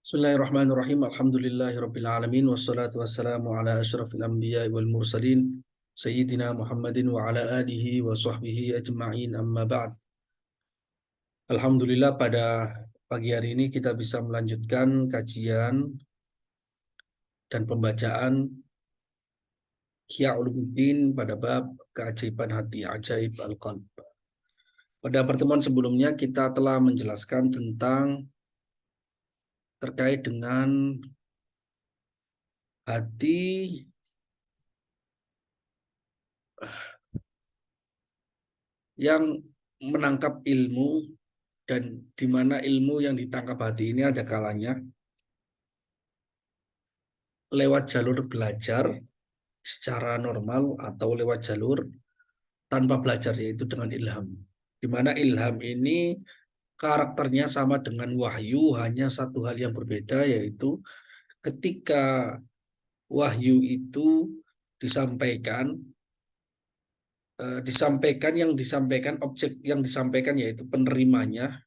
Bismillahirrahmanirrahim. Alhamdulillahirabbil alamin wassalatu wassalamu ala asyrafil anbiya'i wal mursalin sayyidina Muhammadin wa ala alihi wa sahbihi ajma'in amma ba'd. Alhamdulillah pada pagi hari ini kita bisa melanjutkan kajian dan pembacaan Ihya Ulumuddin pada bab keajaiban hati, ajaib al-qalb. Pada pertemuan sebelumnya kita telah menjelaskan tentang terkait dengan hati yang menangkap ilmu, dan di mana ilmu yang ditangkap hati ini ada kalanya lewat jalur belajar secara normal atau lewat jalur tanpa belajar, yaitu dengan ilham. Di mana ilham ini karakternya sama dengan wahyu, hanya satu hal yang berbeda, yaitu ketika wahyu itu disampaikan, objek yang disampaikan yaitu penerimanya.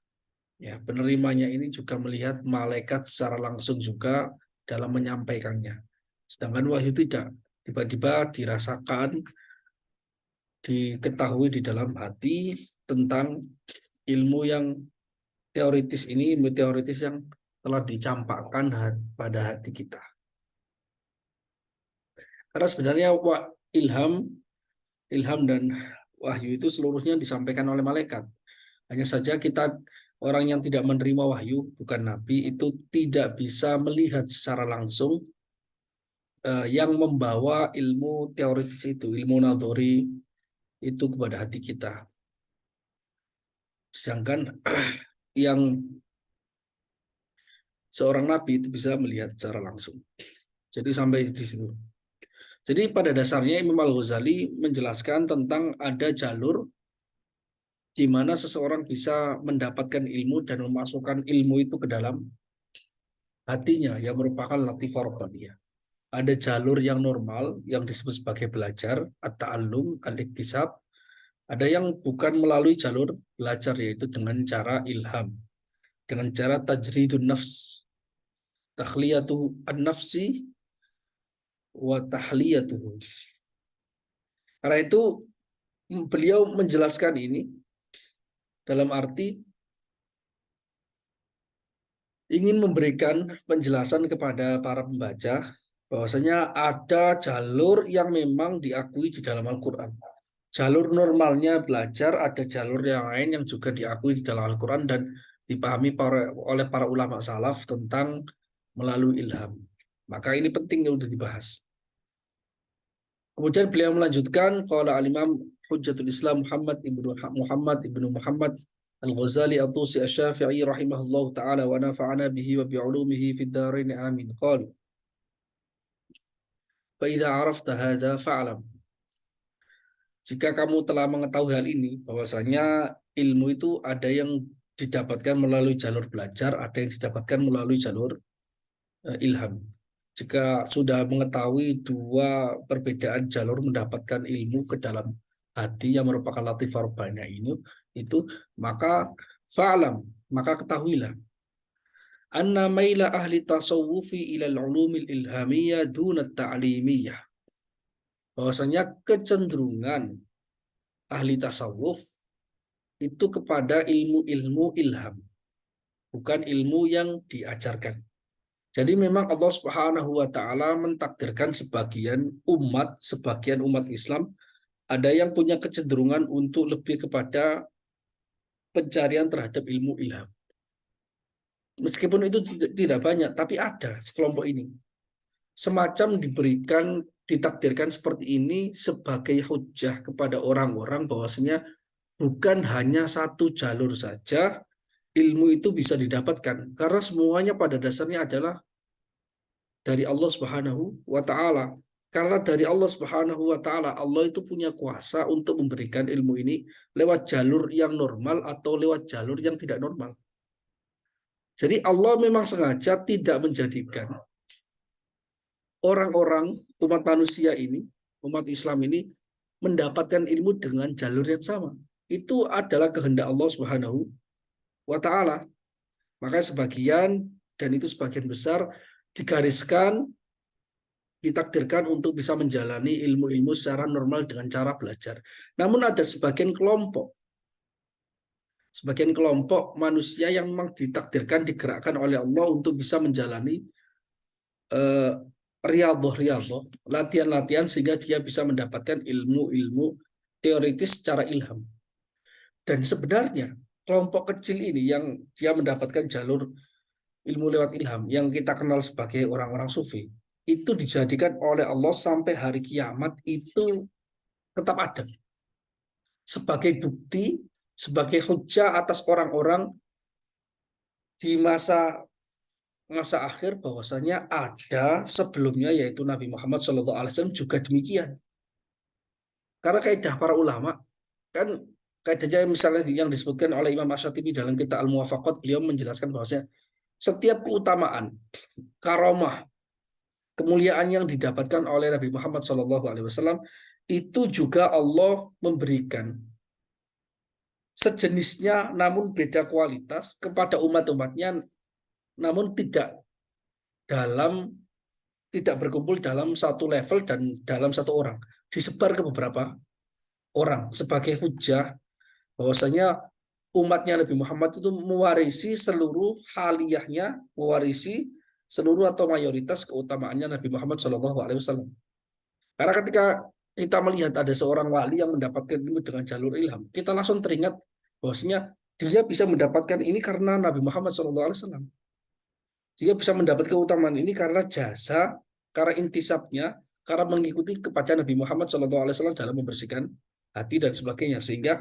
Ya, penerimanya ini juga melihat malaikat secara langsung juga dalam menyampaikannya. Sedangkan wahyu tidak, tiba-tiba dirasakan, diketahui di dalam hati tentang ilmu yang teoritis ini, ilmu teoritis yang telah dicampakkan pada hati kita. Karena sebenarnya ilham dan wahyu itu seluruhnya disampaikan oleh malaikat. Hanya saja kita, orang yang tidak menerima wahyu, bukan nabi, itu tidak bisa melihat secara langsung yang membawa ilmu teoritis itu, ilmu nadhari itu kepada hati kita. Sedangkan yang seorang nabi itu bisa melihat secara langsung. Jadi sampai di situ. Jadi pada dasarnya Imam Al-Ghazali menjelaskan tentang ada jalur di mana seseorang bisa mendapatkan ilmu dan memasukkan ilmu itu ke dalam hatinya, yang merupakan latifah rabbaniyah. Ada jalur yang normal yang disebut sebagai belajar, at-ta'allum, al-iktisab. Ada yang bukan melalui jalur belajar, yaitu dengan cara ilham, dengan cara tajridun nafs, takhliyatuhu an-nafsi wa tahliyatuhu. Karena itu beliau menjelaskan ini dalam arti ingin memberikan penjelasan kepada para pembaca bahwasanya ada jalur yang memang diakui di dalam Al-Quran. Jalur normalnya belajar, ada jalur yang lain yang juga diakui di dalam Al-Quran dan dipahami oleh para ulama salaf tentang melalui ilham. Maka ini penting untuk dibahas. Kemudian beliau melanjutkan, qala al-Imam Hujjatul Islam Muhammad ibnu Muhammad Al-Ghazali At-Tusi Asy-Syafi'i rahimahullahu taala wa nafa'ana bihi wa bi'ulumihi fid dharain amin. Qala fa idza 'arafta hadza fa'lam. Jika kamu telah mengetahui hal ini, bahwasanya ilmu itu ada yang didapatkan melalui jalur belajar, ada yang didapatkan melalui jalur ilham. Jika sudah mengetahui dua perbedaan jalur mendapatkan ilmu ke dalam hati yang merupakan latifah rabbaniyah ini, itu maka fa'lam, maka ketahuilah anna maila ahli tasawufi ila al-ulumil ilhamiyah duna ta'limiyah, bahwasanya kecenderungan ahli tasawuf itu kepada ilmu-ilmu ilham, bukan ilmu yang diajarkan. Jadi memang Allah Subhanahu wa taala mentakdirkan sebagian umat Islam ada yang punya kecenderungan untuk lebih kepada pencarian terhadap ilmu ilham. Meskipun itu tidak banyak, tapi ada sekelompok ini. Semacam ditakdirkan seperti ini sebagai hujjah kepada orang-orang bahwasanya bukan hanya satu jalur saja ilmu itu bisa didapatkan, karena semuanya pada dasarnya adalah dari Allah Subhanahu wa taala. Karena dari Allah Subhanahu wa taala, Allah itu punya kuasa untuk memberikan ilmu ini lewat jalur yang normal atau lewat jalur yang tidak normal. Jadi Allah memang sengaja tidak menjadikan orang-orang umat manusia ini, umat Islam ini mendapatkan ilmu dengan jalur yang sama. Itu adalah kehendak Allah Subhanahu wa taala. Maka sebagian dan itu sebagian besar digariskan, ditakdirkan untuk bisa menjalani ilmu-ilmu secara normal dengan cara belajar. Namun ada sebagian kelompok manusia yang memang ditakdirkan, digerakkan oleh Allah untuk bisa menjalani eh, riyadhah, latihan-latihan sehingga dia bisa mendapatkan ilmu-ilmu teoritis secara ilham. Dan sebenarnya kelompok kecil ini yang dia mendapatkan jalur ilmu lewat ilham, yang kita kenal sebagai orang-orang sufi, itu dijadikan oleh Allah sampai hari kiamat itu tetap ada sebagai bukti, sebagai hujah atas orang-orang di masa masa akhir bahwasanya ada sebelumnya, yaitu Nabi Muhammad SAW juga demikian. Karena kaidah para ulama kan, kaidahnya misalnya yang disebutkan oleh Imam Ash-Shatibi dalam kitab Al-Muwafaqat, beliau menjelaskan bahwasanya setiap keutamaan, karomah, kemuliaan yang didapatkan oleh Nabi Muhammad SAW itu juga Allah memberikan sejenisnya namun beda kualitas kepada umat-umatnya, namun dalam tidak berkumpul dalam satu level dan dalam satu orang, disebar ke beberapa orang sebagai hujah bahwasanya umatnya Nabi Muhammad itu mewarisi seluruh haliyahnya, mewarisi seluruh atau mayoritas keutamaannya Nabi Muhammad SAW. Karena ketika kita melihat ada seorang wali yang mendapatkan ilmu dengan jalur ilham, kita langsung teringat bahwasanya dia bisa mendapatkan ini karena Nabi Muhammad SAW. Dia bisa mendapat keutamaan ini karena jasa, karena intisabnya, karena mengikuti kepada Nabi Muhammad SAW dalam membersihkan hati dan sebagainya. Sehingga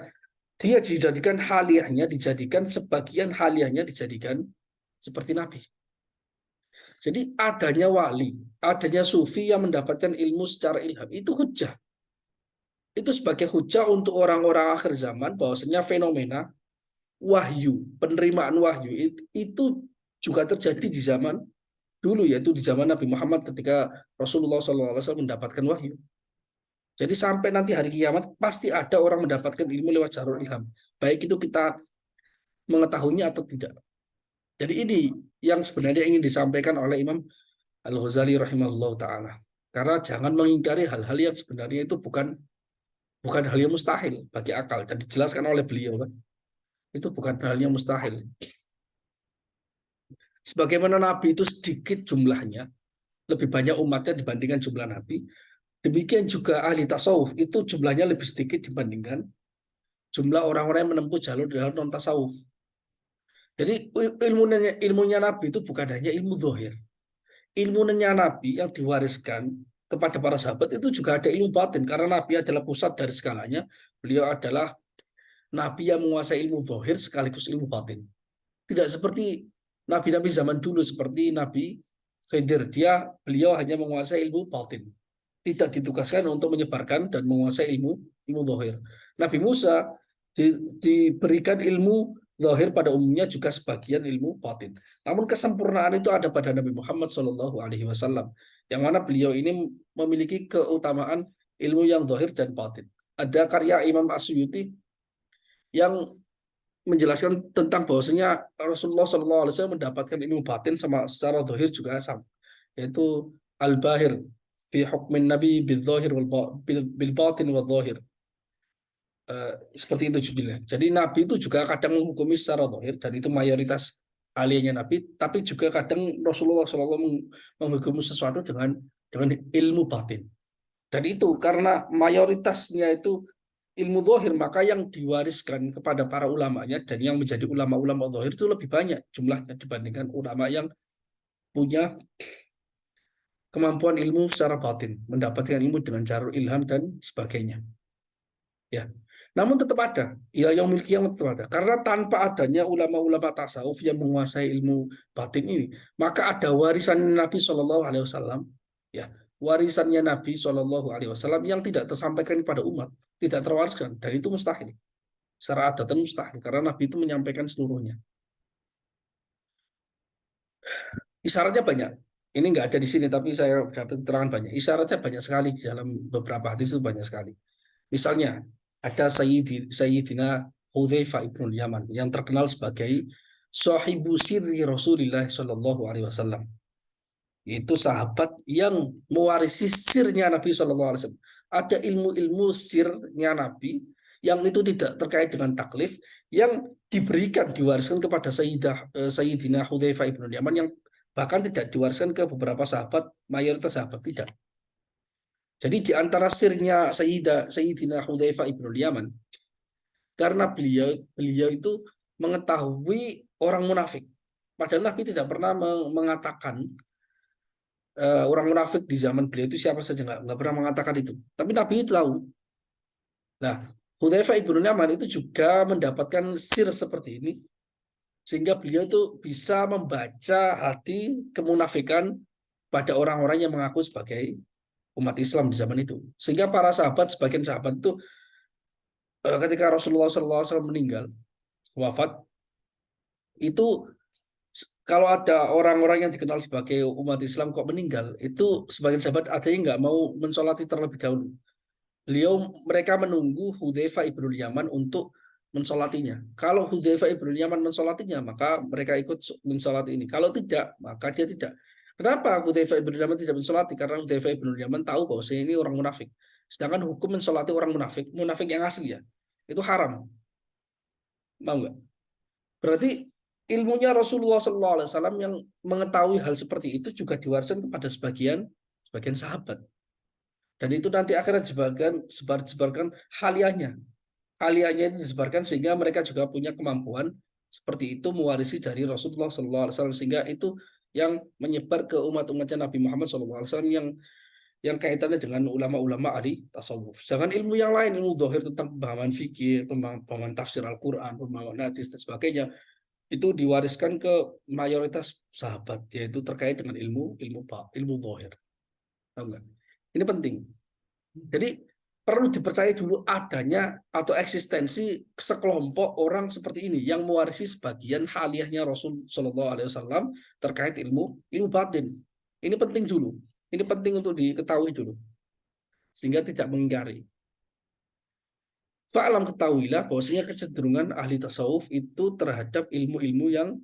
dia dijadikan haliyahnya, dijadikan sebagian haliyahnya dijadikan seperti Nabi. Jadi adanya wali, adanya sufi yang mendapatkan ilmu secara ilham, itu hujah. Itu sebagai hujah untuk orang-orang akhir zaman bahwasanya fenomena wahyu, penerimaan wahyu itu juga terjadi di zaman dulu, yaitu di zaman Nabi Muhammad ketika Rasulullah SAW mendapatkan wahyu. Jadi sampai nanti hari kiamat pasti ada orang mendapatkan ilmu lewat jalur ilham, baik itu kita mengetahuinya atau tidak. Jadi ini yang sebenarnya ingin disampaikan oleh Imam Al-Ghazali rahimahullah ta'ala. Karena jangan mengingkari hal-hal yang sebenarnya itu bukan hal yang mustahil bagi akal. Dan dijelaskan oleh beliau kan, itu bukan hal yang mustahil. Sebagaimana Nabi itu sedikit jumlahnya, lebih banyak umatnya dibandingkan jumlah Nabi, demikian juga ahli tasawuf itu jumlahnya lebih sedikit dibandingkan jumlah orang-orang yang menempuh jalur dalam non tasawuf. Jadi ilmunya Nabi itu bukan hanya ilmu zahir. Ilmunya Nabi yang diwariskan kepada para sahabat itu juga ada ilmu batin, karena Nabi adalah pusat dari segalanya. Beliau adalah Nabi yang menguasai ilmu zahir sekaligus ilmu batin. Tidak seperti nabi-nabi zaman dulu seperti Nabi Khidir, beliau hanya menguasai ilmu batin, tidak ditugaskan untuk menyebarkan dan menguasai ilmu zahir. Nabi Musa diberikan ilmu zahir pada umumnya, juga sebagian ilmu batin. Namun kesempurnaan itu ada pada Nabi Muhammad SAW, yang mana beliau ini memiliki keutamaan ilmu yang zahir dan batin. Ada karya Imam Asyuti yang menjelaskan tentang bahwasanya Rasulullah SAW mendapatkan ilmu batin sama secara zahir juga sama, yaitu al-bahir fi hukmin nabi bil-zahir bil-batin wal-zahir. Seperti itu judulnya. Jadi Nabi itu juga kadang menghukumi secara zahir, dan itu mayoritas ahlinya Nabi, tapi juga kadang Rasulullah SAW menghukumi sesuatu dengan ilmu batin. Dan itu karena mayoritasnya itu ilmu zahir, maka yang diwariskan kepada para ulamanya dan yang menjadi ulama-ulama zahir itu lebih banyak jumlahnya dibandingkan ulama yang punya kemampuan ilmu secara batin, mendapatkan ilmu dengan jalur ilham dan sebagainya. Ya. Namun tetap ada, ya yang memiliki yang tetap ada. Karena tanpa adanya ulama-ulama tasawuf yang menguasai ilmu batin ini, maka ada warisan Nabi Shallallahu Alaihi Wasallam, ya, warisannya Nabi Shallallahu Alaihi Wasallam yang tidak tersampaikan pada umat, tidak terwariskan, dan itu mustahil. Secara adatan mustahil, karena Nabi itu menyampaikan seluruhnya. Isyaratnya banyak. Ini nggak ada di sini, tapi saya dapat keterangan banyak. Isyaratnya banyak sekali di dalam beberapa hadis itu, banyak sekali. Misalnya ada Sayyidina Hudzaifah ibn Yaman yang terkenal sebagai sahibu sirri Rasulillah Shallallahu Alaihi Wasallam. Itu sahabat yang mewarisi sirnya Nabi Shallallahu Alaihi Wasallam. Ada ilmu-ilmu sirnya Nabi yang itu tidak terkait dengan taklif, yang diberikan, diwariskan kepada Sayyidina Hudzaifah ibn Yaman, yang bahkan tidak diwariskan ke beberapa sahabat, mayoritas sahabat tidak. Jadi di antara sirnya Sayyidina Hudzaifah ibn Yaman, karena beliau itu mengetahui orang munafik. Padahal Nabi tidak pernah mengatakan orang munafik di zaman beliau itu siapa saja, nggak pernah mengatakan itu. Tapi Nabi itu tahu. Nah, Hudzaifah ibn Yaman itu juga mendapatkan sir seperti ini, sehingga beliau itu bisa membaca hati kemunafikan pada orang-orang yang mengaku sebagai umat Islam di zaman itu. Sehingga para sahabat, sebagian sahabat itu ketika Rasulullah SAW meninggal, wafat, itu kalau ada orang-orang yang dikenal sebagai umat Islam kok meninggal, itu sebagian sahabat ada yang nggak mau mensolati terlebih dahulu. Mereka menunggu Hudzaifah ibn Yaman untuk mensolatinya. Kalau Hudzaifah ibn Yaman mensolatinya, maka mereka ikut mensolati ini. Kalau tidak, maka dia tidak. Kenapa Hudzaifah ibn Yaman tidak mensolati? Karena Hudzaifah ibn Yaman tahu bahwa ini orang munafik. Sedangkan hukum mensolati orang munafik, munafik yang asli ya, itu haram. Mau nggak? Berarti ilmunya Rasulullah SAW yang mengetahui hal seperti itu juga diwariskan kepada sebagian sahabat. Dan itu nanti akhirnya disebarkan haliahnya. Haliahnya ini disebarkan sehingga mereka juga punya kemampuan seperti itu mewarisi dari Rasulullah SAW, sehingga itu yang menyebar ke umat-umatnya Nabi Muhammad SAW yang kaitannya dengan ulama-ulama ahli tasawuf. Jangan ilmu yang lain, ilmu zahir tentang pemahaman fikih, pemahaman tafsir Al-Quran, pemahaman hadis dan sebagainya, itu diwariskan ke mayoritas sahabat, yaitu terkait dengan ilmu zahir. Tahu nggak? Ini penting. Jadi perlu dipercaya dulu adanya atau eksistensi sekelompok orang seperti ini yang mewarisi sebagian haliahnya Rasul Shallallahu Alaihi Wasallam terkait ilmu batin. Ini penting dulu. Ini penting untuk diketahui dulu sehingga tidak mengingkari. Fa'lam, ketahuilah bahwasanya kecenderungan ahli tasawuf itu terhadap ilmu-ilmu yang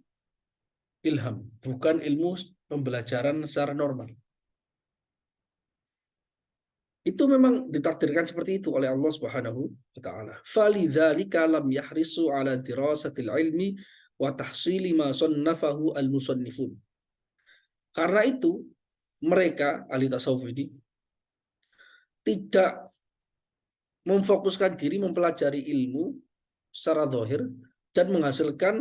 ilham, bukan ilmu pembelajaran secara normal. Itu memang ditakdirkan seperti itu oleh Allah Subhanahu wa taala. Falidzalika lam yahrisu ala dirasatil ilmi wa tahsili ma sannafahu al-musannifun. Karena itu mereka ahli tasawuf ini tidak memfokuskan diri mempelajari ilmu secara zahir dan menghasilkan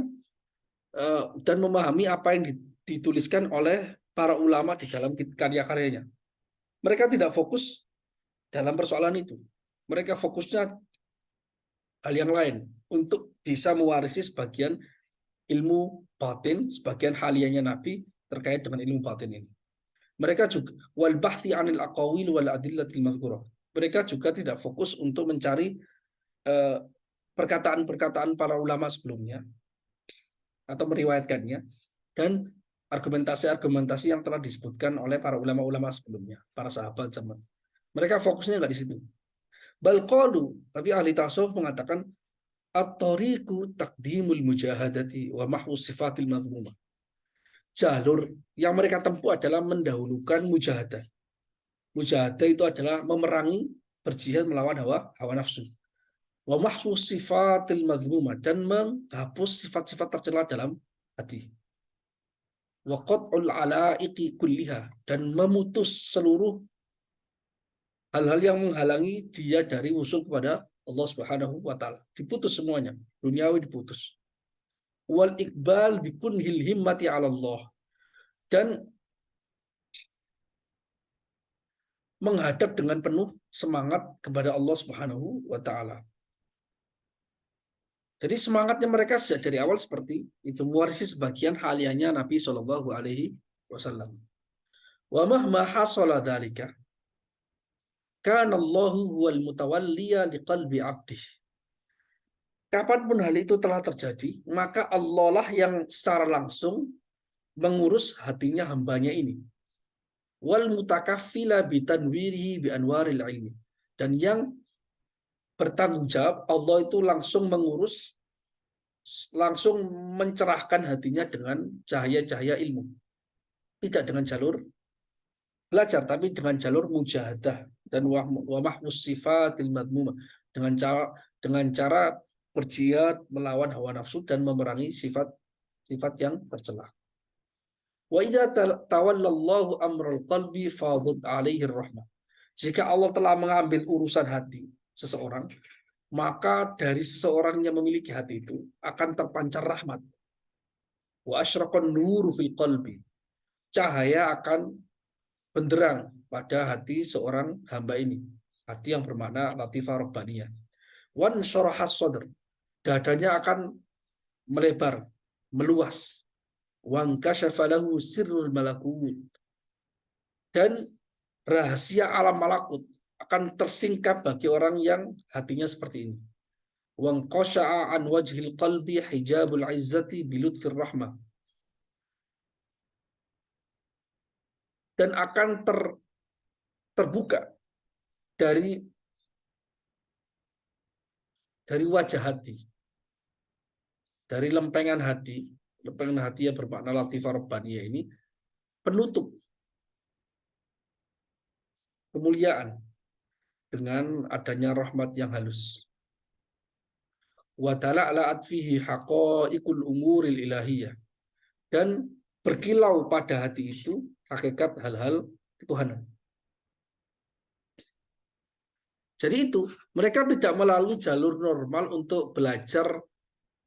dan memahami apa yang dituliskan oleh para ulama di dalam karya-karyanya. Mereka tidak fokus dalam persoalan itu. Mereka fokusnya hal yang lain untuk bisa mewarisi sebagian ilmu batin, sebagian halianya Nabi terkait dengan ilmu batin ini. Mereka juga wal bahthi 'anil aqawil wal adillatil mazkurah. Mereka juga tidak fokus untuk mencari perkataan-perkataan para ulama sebelumnya atau meriwayatkannya dan argumentasi-argumentasi yang telah disebutkan oleh para ulama-ulama sebelumnya, para sahabat zaman. Mereka fokusnya nggak di situ. Bal qalu, tapi ahli tasawuf mengatakan at-tariqu taqdimul mujahadati wa mahwu sifatil madhmumah. Jalur yang mereka tempuh adalah mendahulukan mujahadah. Mujahadah itu adalah memerangi, berjihad melawan hawa nafsu. Wa mahwu sifatil madhmumah, dan menghapus sifat-sifat tercela dalam hati. Wa qat'ul alaiqi kulliha, dan memutus seluruh hal-hal yang menghalangi dia dari wusul kepada Allah Subhanahu wa taala. Diputus semuanya, duniawi diputus. Wal iqbal bikunhil himmati 'ala Allah, dan menghadap dengan penuh semangat kepada Allah Subhanahu wa taala. Jadi semangatnya mereka sejak dari awal seperti itu, mewarisi sebagian haliahnya Nabi Shallallahu Alaihi Wasallam. Wa mahma hasala dzalika, kana Allahu huwal mutawalliya liqalbi 'abdih. Kapanpun hal itu telah terjadi, maka Allah lah yang secara langsung mengurus hatinya hambanya ini. Wal mutakaffila bitanwirihi bi anwaril ilmi, dan yang bertanggung jawab, Allah itu langsung mengurus langsung mencerahkan hatinya dengan cahaya-cahaya ilmu. Tidak dengan jalur belajar, tapi dengan jalur mujahadah dan wa mahwus sifatil madmumah, dengan cara berjihad melawan hawa nafsu dan memerangi sifat yang tercela. Wa idza tawallallahu amral qalbi fadat alaihi rahmah. Jika Allah telah mengambil urusan hati seseorang, maka dari seseorang yang memiliki hati itu akan terpancar rahmat. Wa asyraqan nuru fil qalbi. Cahaya akan benderang pada hati seorang hamba ini. Hati yang bermakna latifah rabbaniyah. Wan syarahas sadr. Dadanya akan melebar, meluas. Wan kasyafa lahu sirrul malakut. Dan rahasia alam malakut akan tersingkap bagi orang yang hatinya seperti ini. Wan qasha'a an wajhil qalbi hijabul izzati bilutfir rahmah. Dan akan terbuka dari wajah hati, dari lempengan hati yang bermakna latifah rabbaniyah ini, penutup kemuliaan dengan adanya rahmat yang halus. Wa tala'la'at fihi haqa'iqul umuril ilahiyah. Dan berkilau pada hati itu hakikat hal-hal ketuhanan. Jadi itu, mereka tidak melalui jalur normal untuk belajar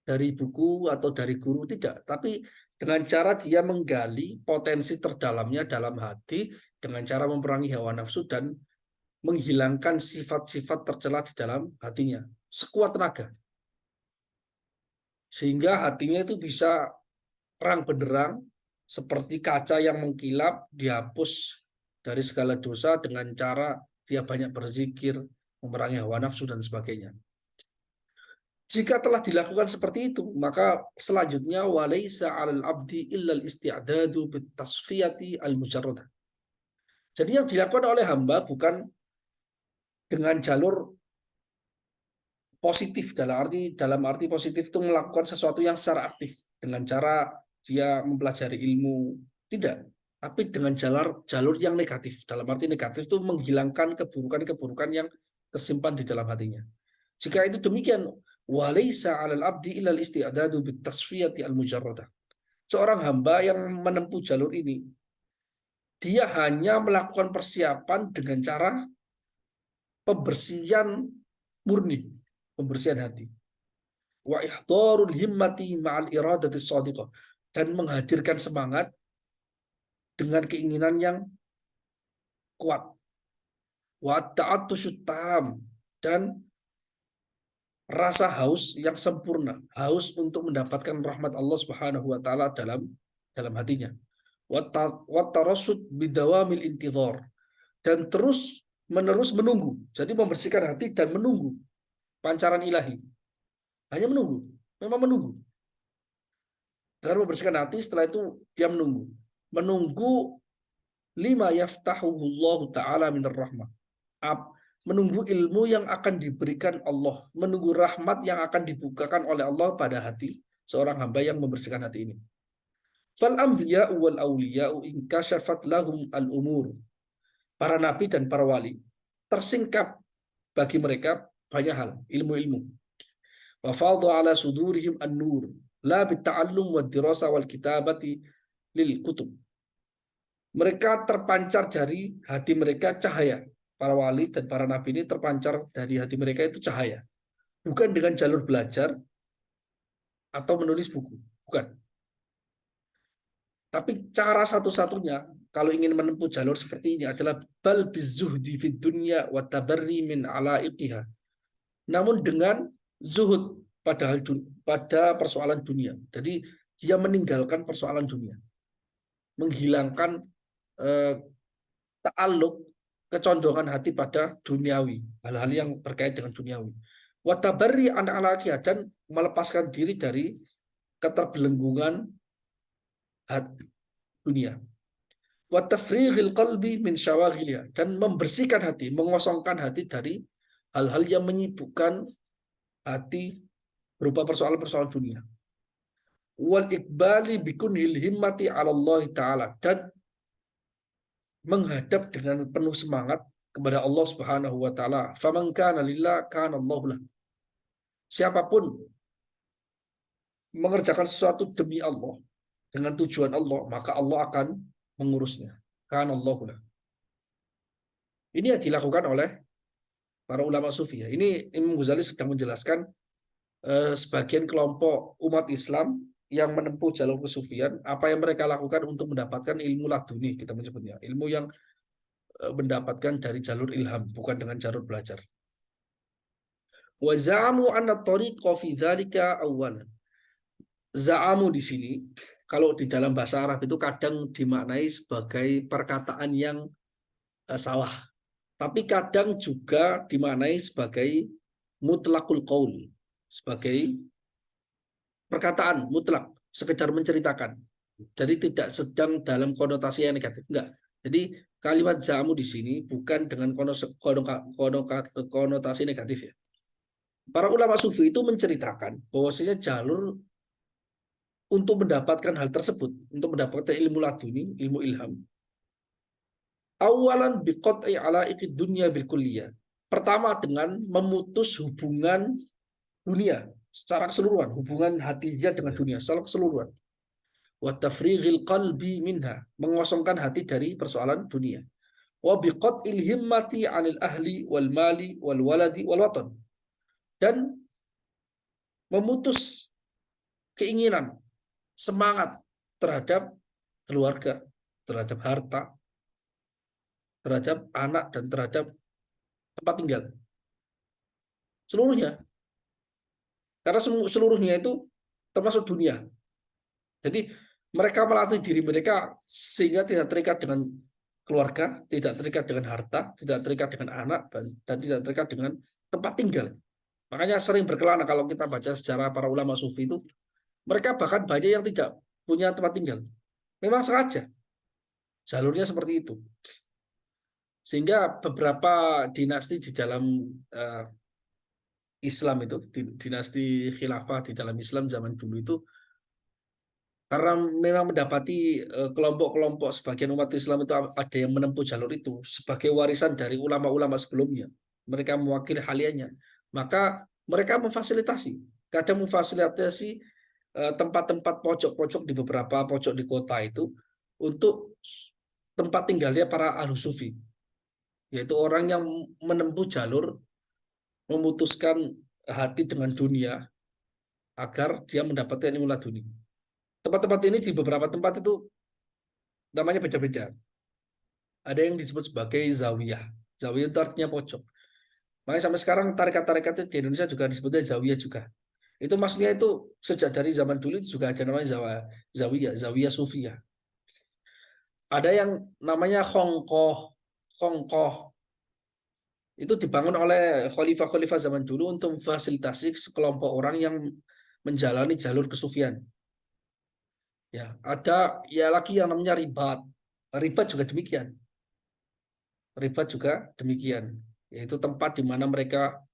dari buku atau dari guru, tidak. Tapi dengan cara dia menggali potensi terdalamnya dalam hati, dengan cara memerangi hawa nafsu dan menghilangkan sifat-sifat tercela di dalam hatinya. Sekuat tenaga. Sehingga hatinya itu bisa terang benderang, seperti kaca yang mengkilap, dihapus dari segala dosa dengan cara dia banyak berzikir, memerangi hawa nafsu dan sebagainya. Jika telah dilakukan seperti itu, maka selanjutnya walaisa 'alal 'abdi illal isti'dadu bitasfiyati al-mujarradah. Jadi yang dilakukan oleh hamba bukan dengan jalur positif, dalam arti positif itu melakukan sesuatu yang secara aktif dengan cara dia mempelajari ilmu, tidak, tapi dengan jalur yang negatif. Dalam arti negatif itu menghilangkan keburukan-keburukan yang tersimpan di dalam hatinya. Jika itu demikian, walaisa 'alal 'abdi illal isti'dadu bitasfiyati al-mujarradah. Seorang hamba yang menempuh jalur ini, dia hanya melakukan persiapan dengan cara pembersihan murni, pembersihan hati. Wa ihdharul himmati ma'al iradati shadiqah, dan menghadirkan semangat dengan keinginan yang kuat. Wa ta'attusyut tam, dan rasa haus yang sempurna, haus untuk mendapatkan rahmat Allah Subhanahu wa taala dalam hatinya. Wa tarassud bidawamil intidhar, dan terus menerus menunggu. Jadi membersihkan hati dan menunggu pancaran ilahi. Hanya menunggu, memang menunggu. Dengan membersihkan hati, setelah itu dia menunggu. Menunggu lima yaftahuhullahu ta'ala minar rahmah. Menunggu ilmu yang akan diberikan Allah. Menunggu rahmat yang akan dibukakan oleh Allah pada hati seorang hamba yang membersihkan hati ini. Fal anbiya'u wal awliya'u inkashafat lahum al-umur. Para nabi dan para wali tersingkap bagi mereka banyak hal, ilmu-ilmu. Wa fadha ala sudurihim an-nur la bitta'allum wad dirasa wal kitabati lil kutub. Mereka terpancar dari hati mereka cahaya. Para wali dan para nabi ini terpancar dari hati mereka itu cahaya. Bukan dengan jalur belajar atau menulis buku, bukan. Tapi cara satu-satunya kalau ingin menempuh jalur seperti ini adalah bal bizuhdi fid dunya wa tabarri min alaiqiha. Namun dengan zuhud pada persoalan dunia. Jadi dia meninggalkan persoalan dunia. Menghilangkan ta'alluq, kecondongan hati pada duniawi, hal-hal yang terkait dengan duniawi. Wa tabarri an alaiqiha, dan melepaskan diri dari keterbelenggungan dunia. Wa tafrighil qalbi min syawaghiliha, dan membersihkan hati, mengosongkan hati dari hal-hal yang menyibukkan hati berupa persoalan-persoalan dunia. Wal iqbali bikunil himmati 'ala Allah taala, dan menghadap dengan penuh semangat kepada Allah Subhanahu wa taala. Faman kana lillah kana Allahu lah. Siapapun mengerjakan sesuatu demi Allah dengan tujuan Allah, maka Allah akan mengurusnya. Kana Allahu lah. Ini yang dilakukan oleh para ulama sufi ya. Ini Imam Ghazali sedang menjelaskan sebagian kelompok umat Islam yang menempuh jalur kesufian, apa yang mereka lakukan untuk mendapatkan ilmu laduni, kita menyebutnya, ilmu yang mendapatkan dari jalur ilham, bukan dengan jalur belajar. Wa za'amu anna tariqa fi dzalika awwalan. Za'amu di sini, kalau di dalam bahasa Arab itu kadang dimaknai sebagai perkataan yang salah, tapi kadang juga dimaknai sebagai mutlakul qaul, sebagai perkataan mutlak, sekedar menceritakan. Jadi tidak sedang dalam konotasi yang negatif, enggak. Jadi kalimat zamu di sini bukan dengan konotasi negatif ya. Para ulama sufi itu menceritakan bahwasanya jalur untuk mendapatkan hal tersebut, untuk mendapatkan ilmu laduni, ilmu ilham. Awalan biqat'i ala'iqid dunya bil kulliyah. Pertama dengan memutus hubungan dunia secara keseluruhan, hubungan hatinya dengan dunia secara keseluruhan. Wa tafrighil qalbi minha, mengosongkan hati dari persoalan dunia. Wa biqat'il himmati 'anil ahli wal mali wal waladi wal watan, dan memutus keinginan, semangat terhadap keluarga, terhadap harta, terhadap anak, dan terhadap tempat tinggal. Seluruhnya. Karena seluruhnya itu termasuk dunia. Jadi mereka melatih diri mereka sehingga tidak terikat dengan keluarga, tidak terikat dengan harta, tidak terikat dengan anak, dan tidak terikat dengan tempat tinggal. Makanya sering berkelana kalau kita baca sejarah para ulama sufi itu, mereka bahkan banyak yang tidak punya tempat tinggal. Memang sengaja. Jalurnya seperti itu. Sehingga beberapa dinasti di dalam Islam itu, dinasti khilafah di dalam Islam zaman dulu itu, karena memang mendapati kelompok-kelompok sebagian umat Islam itu ada yang menempuh jalur itu sebagai warisan dari ulama-ulama sebelumnya. Mereka mewakili haliannya. Maka mereka memfasilitasi, kadang memfasilitasi tempat-tempat pojok-pojok di beberapa pojok di kota itu untuk tempat tinggalnya para ahlu sufi, yaitu orang yang menempuh jalur memutuskan hati dengan dunia agar dia mendapatkan ilmu laduni. Tempat-tempat ini di beberapa tempat itu namanya beda-beda. Ada yang disebut sebagai zawiyah. Zawiyah itu artinya pojok. Makanya sampai sekarang tarekat-tarekat di Indonesia juga disebutnya zawiyah juga. Itu maksudnya itu sejak dari zaman dulu itu juga ada namanya zawiyah, zawiyah sufiyah. Ada yang namanya khongkoh. Khongkoh itu dibangun oleh khalifah-khalifah zaman dulu untuk memfasilitasi sekelompok orang yang menjalani jalur kesufian. Ya, ada ya lagi yang namanya ribat. Ribat juga demikian. Ribat juga demikian. Yaitu tempat di mana mereka,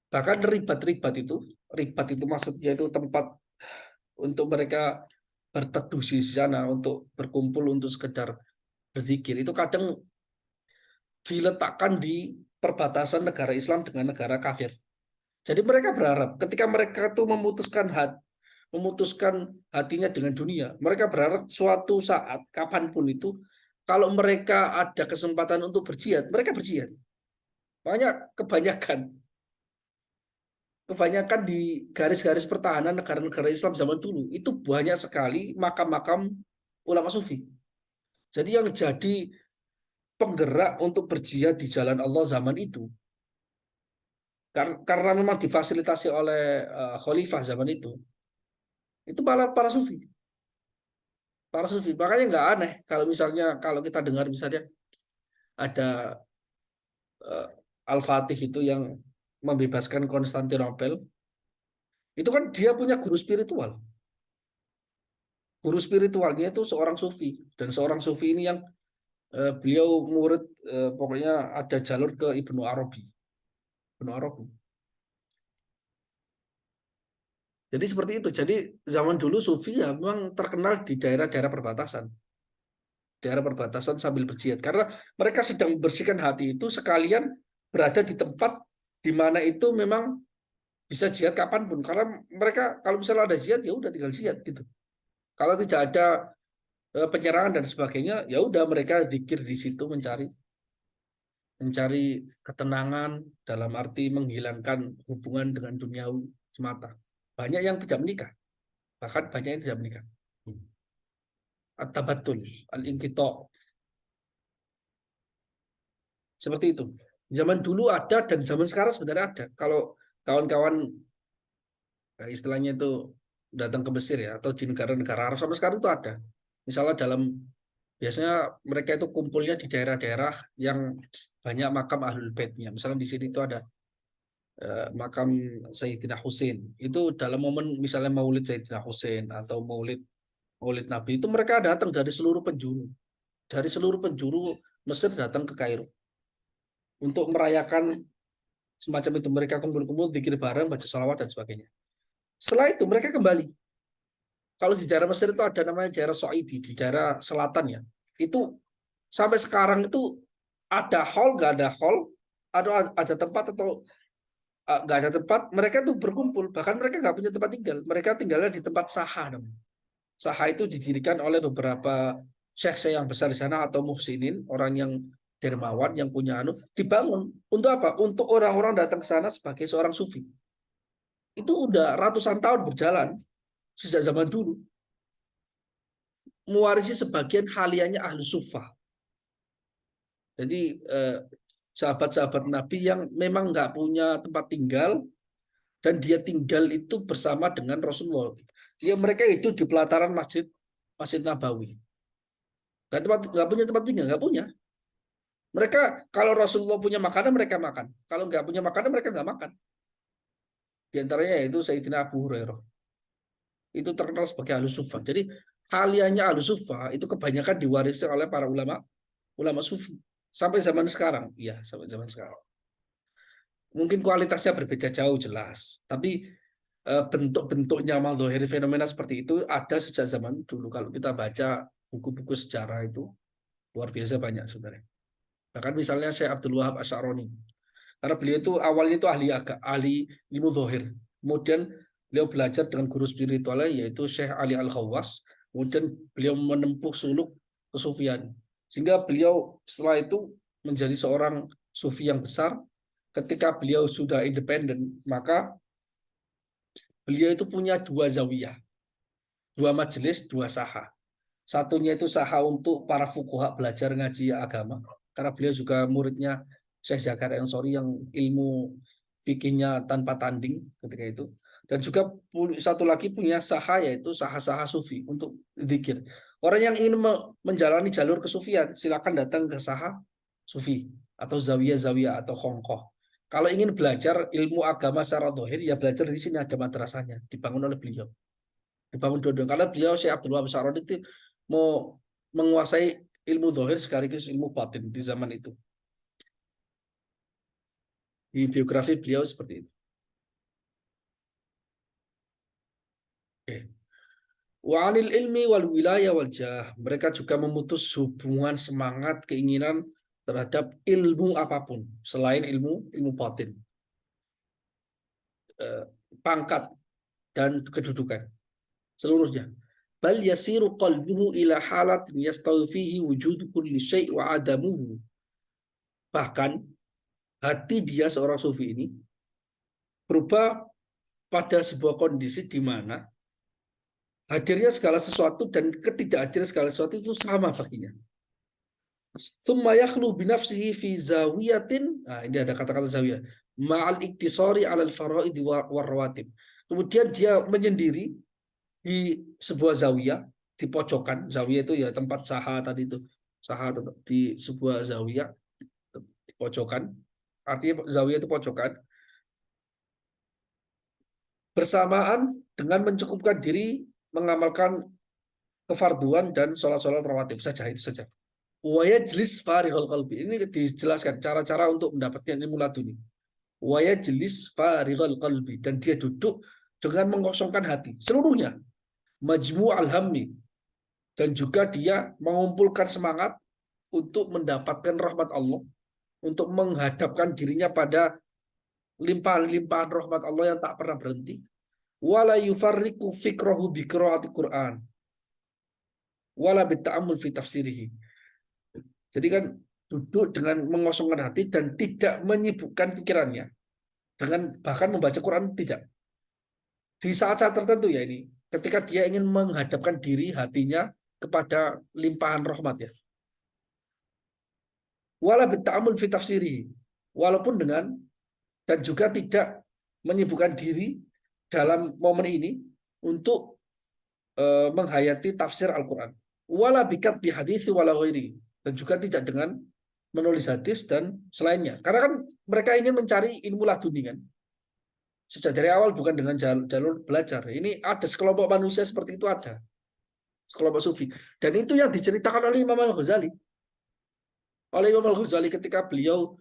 bahkan ribat itu maksudnya itu tempat untuk mereka berteduh di sana, untuk berkumpul, untuk sekedar berzikir. Itu kadang diletakkan di perbatasan negara Islam dengan negara kafir. Jadi mereka berharap ketika mereka itu memutuskan hatinya dengan dunia, mereka berharap suatu saat kapanpun itu, kalau mereka ada kesempatan untuk berjihad, mereka berjihad. Makanya kebanyakan di garis-garis pertahanan negara-negara Islam zaman dulu itu banyak sekali makam-makam ulama sufi. Jadi yang jadi penggerak untuk berjihad di jalan Allah zaman itu, karena memang difasilitasi oleh khalifah zaman itu malah para sufi. Makanya nggak aneh kalau misalnya kalau kita dengar misalnya ada Al-Fatih itu yang membebaskan Konstantinopel, itu kan dia punya guru spiritual. Guru spiritualnya itu seorang sufi, dan seorang sufi ini yang beliau murid, pokoknya ada jalur ke Ibnu Arabi. Ibnu Arabi. Jadi seperti itu. Jadi zaman dulu sufi ya memang terkenal di daerah-daerah perbatasan. Daerah perbatasan sambil berjihad. Karena mereka sedang membersihkan hati itu sekalian berada di tempat di mana itu memang bisa jihad kapanpun. Karena mereka kalau misalnya ada jihad ya udah tinggal jihad gitu. Kalau tidak ada penyerangan dan sebagainya, ya udah mereka zikir di situ mencari mencari ketenangan dalam arti menghilangkan hubungan dengan duniawi semata. Banyak yang tidak menikah, bahkan banyak yang tidak menikah. At-tabattul, al-inqita. Seperti itu. Zaman dulu ada dan zaman sekarang sebenarnya ada. Kalau kawan-kawan istilahnya itu datang ke Mesir ya atau di negara-negara Arab sama sekarang itu ada. Misalnya biasanya mereka itu kumpulnya di daerah-daerah yang banyak makam ahlul baitnya. Misalnya di sini itu ada makam Sayyidina Husain. Itu dalam momen misalnya Maulid Sayyidina Husain atau Maulid Maulid Nabi itu mereka datang dari seluruh penjuru. Dari seluruh penjuru Mesir datang ke Kairo untuk merayakan semacam itu. Mereka kumpul-kumpul, zikir bareng, baca salawat dan sebagainya. Setelah itu mereka kembali. Kalau di daerah Mesir itu ada namanya daerah So'idi, di daerah selatan ya. Itu sampai sekarang itu ada hall, nggak ada hall, ada tempat atau nggak ada tempat, mereka tuh berkumpul. Bahkan mereka nggak punya tempat tinggal. Mereka tinggalnya di tempat saha namanya. Saha itu didirikan oleh beberapa syekh yang besar di sana atau muhsinin, orang yang dermawan, yang punya dibangun. Untuk apa? Untuk orang-orang datang ke sana sebagai seorang sufi. Itu udah ratusan tahun berjalan sejak zaman dulu. Mewarisi sebagian halianya ahlu sufah. Jadi sahabat-sahabat Nabi yang memang nggak punya tempat tinggal dan dia tinggal itu bersama dengan Rasulullah. Jadi mereka itu di pelataran Masjid Nabawi. Nggak punya tempat tinggal, nggak punya. Mereka kalau Rasulullah punya makanan mereka makan. Kalau nggak punya makanan mereka nggak makan. Di antaranya yaitu Sayyidina Abu Hurairah. Itu terkenal sebagai Ahlus Sufa. Jadi halianya Ahlus Sufa itu kebanyakan diwarisi oleh para ulama sufi sampai zaman sekarang. Iya, sampai zaman sekarang. Mungkin kualitasnya berbeda jauh jelas, tapi bentuk-bentuknya madzahir fenomena seperti itu ada sejak zaman dulu. Kalau kita baca buku-buku sejarah itu luar biasa banyak sebenarnya. Bahkan misalnya Syekh Abdul Wahab Asy'arani. Karena beliau itu awalnya itu ahli ilmu zahir. Kemudian beliau belajar dengan guru spiritualnya yaitu Syekh Ali Al-Khawwas. Kemudian beliau menempuh suluk kesufian. Sehingga beliau setelah itu menjadi seorang sufi yang besar. Ketika beliau sudah independen, maka beliau itu punya dua zawiyah, dua majelis, dua saha. Satunya itu saha untuk para fuqaha belajar ngaji agama, karena beliau juga muridnya Syekh Zakaria Ansori yang ilmu fikihnya tanpa tanding ketika itu. Dan juga satu lagi punya saha yaitu saha-saha sufi untuk zikir. Orang yang ingin menjalani jalur kesufian silakan datang ke saha sufi atau zawiyah-zawiyah atau khongkoh. Kalau ingin belajar ilmu agama secara zahir ya belajar di sini ada madrasahnya dibangun oleh beliau. Dibangun dua-duanya karena beliau Syekh Abdul Wahab Sa'roni itu mau menguasai ilmu zahir sekaligus ilmu batin di zaman itu. Di biografi beliau seperti itu. Oke. Wa anil ilmi wal wilayah wal jah. Mereka juga memutus hubungan semangat keinginan terhadap ilmu apapun selain ilmu batin. Pangkat dan kedudukan seluruhnya. Bal yasiru qalbuhu ila halatin yastawi fihi wujudu kulli syai' wa adamuhu. Bahkan hati dia seorang sufi ini berubah pada sebuah kondisi di mana hadirnya segala sesuatu dan ketidakhadiran segala sesuatu itu sama baginya. Tsumma yakhlu binafsihi fi zawiyatin. Nah, ini ada kata-kata zawiyah. Ma'al iktisari 'alal faraid war rawatib. Kemudian dia menyendiri di sebuah zawiyah di pojokan. Zawiyah itu ya tempat saha tadi itu. Saha di sebuah zawiyah di pojokan. Artinya zawiyah itu pojokan. Bersamaan dengan mencukupkan diri mengamalkan kefarduan dan sholat-sholat rawatib saja itu saja. Wayajlis farihul qalbi. Ini dijelaskan cara-cara untuk mendapatkan ilmu laduni. Wayajlis farihul qalbi dan dia duduk dengan mengosongkan hati seluruhnya, majmu' al-hammi, dan juga dia mengumpulkan semangat untuk mendapatkan rahmat Allah, untuk menghadapkan dirinya pada limpahan-limpahan rahmat Allah yang tak pernah berhenti. Wala yufarriqu fikrahu bi qiraati Quran wala bita'ammul fi tafsirihi. Jadi kan duduk dengan mengosongkan hati dan tidak menyibukkan pikirannya dengan bahkan membaca Quran, tidak. Di saat-saat tertentu ya ini, ketika dia ingin menghadapkan diri hatinya kepada limpahan rahmat ya. Wala bita'ammul fi tafsirihi. Walaupun dengan dan juga tidak menyibukkan diri dalam momen ini untuk menghayati tafsir Al-Quran. Wala bikat bi hadits wala ghairi, dan juga tidak dengan menulis hadis dan selainnya. Karena kan mereka ingin mencari ilmu laduni kan. Sejak dari awal bukan dengan jalur belajar. Ini ada sekelompok manusia seperti itu, ada sekelompok sufi. Dan itu yang diceritakan oleh Imam Al-Ghazali. Oleh Imam Al-Ghazali ketika beliau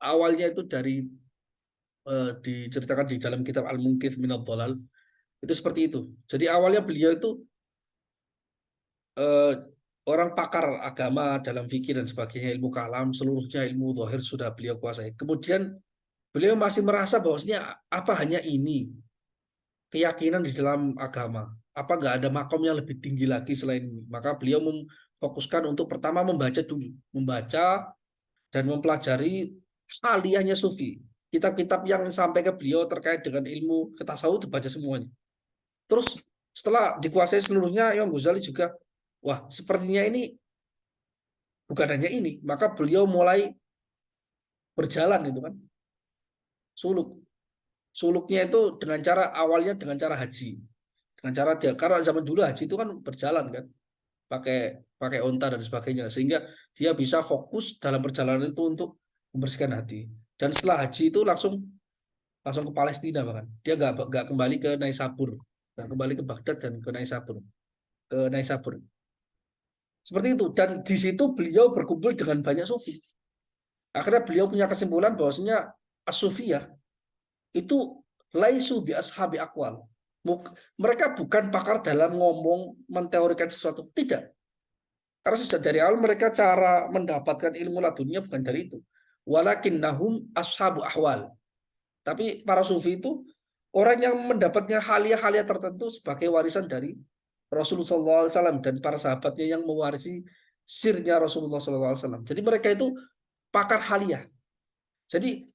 awalnya itu dari diceritakan di dalam kitab Al-Munqidh Minadh Dhalal, itu seperti itu. Jadi awalnya beliau itu orang pakar agama dalam fikih dan sebagainya, ilmu kalam, seluruhnya ilmu zahir sudah beliau kuasai. Kemudian beliau masih merasa bahwasanya apa hanya ini keyakinan di dalam agama? Apa nggak ada makom yang lebih tinggi lagi selain ini? Maka beliau memfokuskan untuk pertama membaca dulu, membaca dan mempelajari aliyahnya sufi. Kitab-kitab yang sampai ke beliau terkait dengan ilmu ketasawuf dibaca semuanya. Terus setelah dikuasai seluruhnya, Imam Ghazali juga, wah sepertinya ini bukan hanya ini. Maka beliau mulai berjalan itu kan, suluk. Suluknya itu dengan cara awalnya dengan cara haji. Dengan cara dia, karena zaman dulu haji itu kan berjalan kan, pakai pakai onta dan sebagainya, sehingga dia bisa fokus dalam perjalanan itu untuk membersihkan hati. Dan setelah haji itu langsung langsung ke Palestina, bahkan dia nggak kembali ke Naisabur, nggak kembali ke Baghdad dan ke Naisabur seperti itu. Dan di situ beliau berkumpul dengan banyak sufi. Akhirnya beliau punya kesimpulan bahwasanya as-sufiyah itu laisu bi ashabi aqwal. Mereka bukan pakar dalam ngomong menteorikan sesuatu, tidak. Karena sejak dari awal mereka cara mendapatkan ilmu ladunnya bukan dari itu. Walakinnahum ashabu ahwal. Tapi para sufi itu orang yang mendapatnya haliah-haliah tertentu sebagai warisan dari Rasulullah SAW dan para sahabatnya yang mewarisi sirnya Rasulullah SAW. Jadi mereka itu pakar haliah. Jadi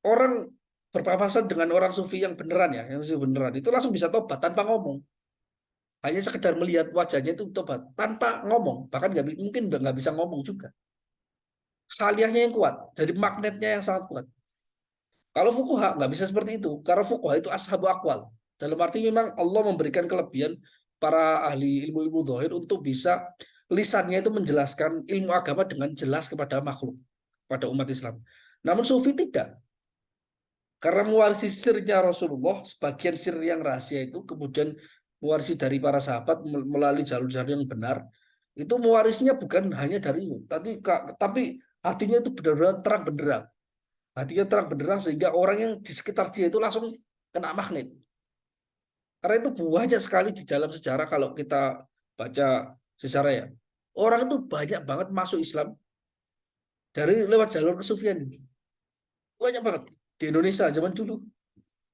orang berpapasan dengan orang sufi yang beneran ya, yang sufi beneran itu langsung bisa tobat tanpa ngomong. Hanya sekedar melihat wajahnya itu tobat tanpa ngomong, bahkan mungkin nggak bisa ngomong juga. Haliahnya yang kuat, jadi magnetnya yang sangat kuat. Kalau fukuha nggak bisa seperti itu, karena fukuha itu ashabu akwal. Dalam arti memang Allah memberikan kelebihan para ahli ilmu-ilmu zahir untuk bisa lisannya itu menjelaskan ilmu agama dengan jelas kepada makhluk, pada umat Islam. Namun sufi tidak. Karena mewarisi sirnya Rasulullah, sebagian sir yang rahasia itu kemudian mewarisi dari para sahabat melalui jalur-jalur yang benar. Itu mewarisinya bukan hanya dari itu, tapi hatinya itu benar-benar terang benderang. Hatinya terang benderang sehingga orang yang di sekitar dia itu langsung kena magnet. Karena itu banyak sekali di dalam sejarah, kalau kita baca sejarah ya. Orang itu banyak banget masuk Islam dari lewat jalur kesufian ini. Banyak banget. Di Indonesia zaman dulu.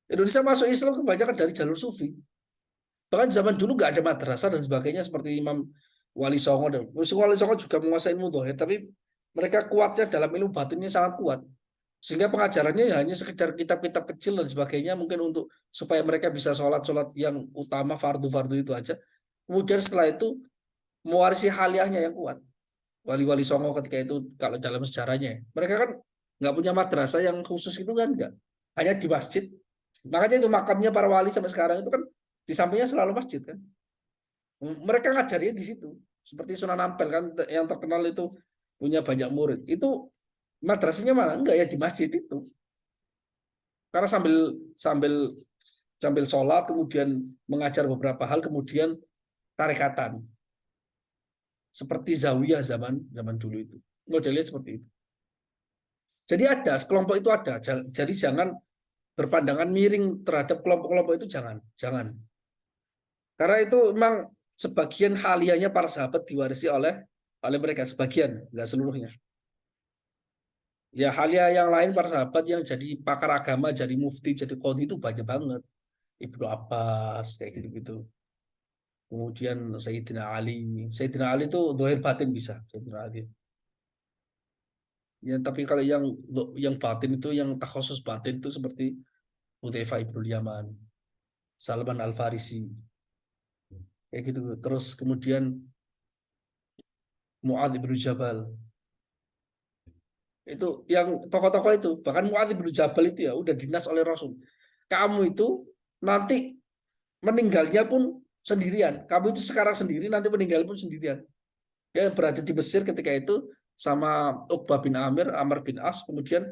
Indonesia masuk Islam kebanyakan dari jalur sufi. Bahkan zaman dulu nggak ada madrasah dan sebagainya seperti Imam Wali Songo. Dan Wali Songo juga menguasai ilmu zahir, tapi mereka kuatnya dalam ilmu batinnya sangat kuat. Sehingga pengajarannya hanya sekedar kitab-kitab kecil dan sebagainya, mungkin untuk supaya mereka bisa sholat-sholat yang utama, fardu-fardu itu aja. Kemudian setelah itu mewarisi haliahnya yang kuat. Wali-wali Songo ketika itu kalau dalam sejarahnya, mereka kan nggak punya madrasah yang khusus itu kan, nggak. Hanya di masjid. Makanya itu makamnya para wali sampai sekarang itu kan di sampingnya selalu masjid kan. Mereka ngajarnya di situ. Seperti Sunan Ampel kan yang terkenal itu punya banyak murid. Itu madrasahnya mana? Enggak ya, di masjid itu. Karena sambil sambil sambil sholat kemudian mengajar beberapa hal, kemudian tarikatan. Seperti zawiyah zaman zaman dulu itu. Modelnya seperti itu. Jadi ada, sekelompok itu ada. Jadi jangan berpandangan miring terhadap kelompok-kelompok itu jangan, jangan. Karena itu memang sebagian halianya para sahabat diwarisi oleh mereka sebagian, nggak seluruhnya. Ya halia yang lain para sahabat yang jadi pakar agama, jadi mufti, jadi qadhi itu banyak banget. Ibnu Abbas kayak gitu-gitu. Kemudian Sayyidina Ali. Sayyidina Ali itu dohir batin bisa. Sayyidina Ali. Ya, tapi kalau yang batin itu yang takhusus batin itu seperti Hudzaifah ibnu Yaman, Salman Al Farisi, kayak gitu. Terus kemudian Muadz ibnu Jabal. Itu yang tokoh-tokoh itu, bahkan Muadz ibnu Jabal itu ya udah dinas oleh Rasul. Kamu itu nanti meninggalnya pun sendirian. Kamu itu sekarang sendiri, nanti meninggal pun sendirian. Dia berada di Mesir ketika itu sama Uqbah bin Amir, Amr bin As, kemudian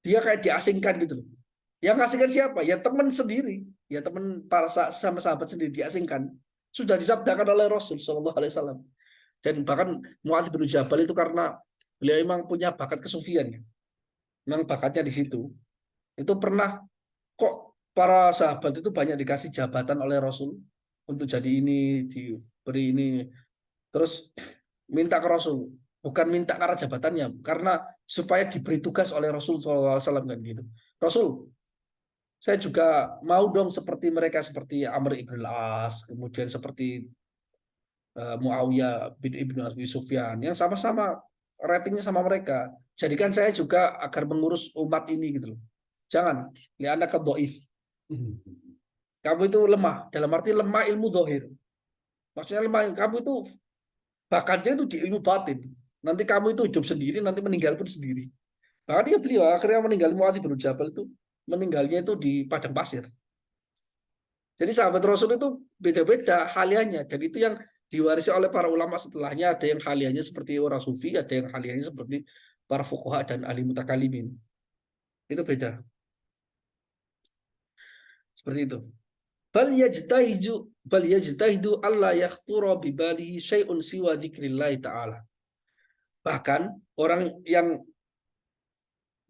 dia kayak diasingkan gitu loh. Yang ngasingkan siapa? Ya teman sendiri, ya teman para sama sahabat sendiri diasingkan. Sudah disabdakan oleh Rasul Shallallahu Alaihi Wasallam. Dan bahkan Muadz bin Jabal itu karena beliau memang punya bakat kesufian, ya. Memang bakatnya di situ. Itu pernah kok para sahabat itu banyak dikasih jabatan oleh Rasul untuk jadi ini, diberi ini. Terus minta ke Rasul, bukan minta karena jabatannya, karena supaya diberi tugas oleh Rasul SAW kan gitu. Rasul, saya juga mau dong seperti mereka, seperti Amr ibn al-As, kemudian seperti Muawiyah bin Ibn Abi Sufyan, yang sama-sama ratingnya sama mereka. Jadikan saya juga agar mengurus umat ini gitu loh. Jangan, ya anda dhaif. Kamu itu lemah, dalam arti lemah ilmu zahir. Maksudnya lemah, kamu itu bakatnya itu di ilmu batin. Nanti kamu itu hidup sendiri, nanti meninggal pun sendiri. Bahkan dia beliau akhirnya meninggal Muadz bin Jabal itu meninggalnya itu di padang pasir. Jadi sahabat Rasul itu beda-beda halianya. Dan itu yang diwarisi oleh para ulama setelahnya. Ada yang halianya seperti orang sufi, ada yang halianya seperti para fuqaha dan ahli mutakalimin. Itu beda. Seperti itu. Bal yajtahidu alla yakhtura bi balihi syai'un siwa dzikrillah ta'ala. Bahkan orang yang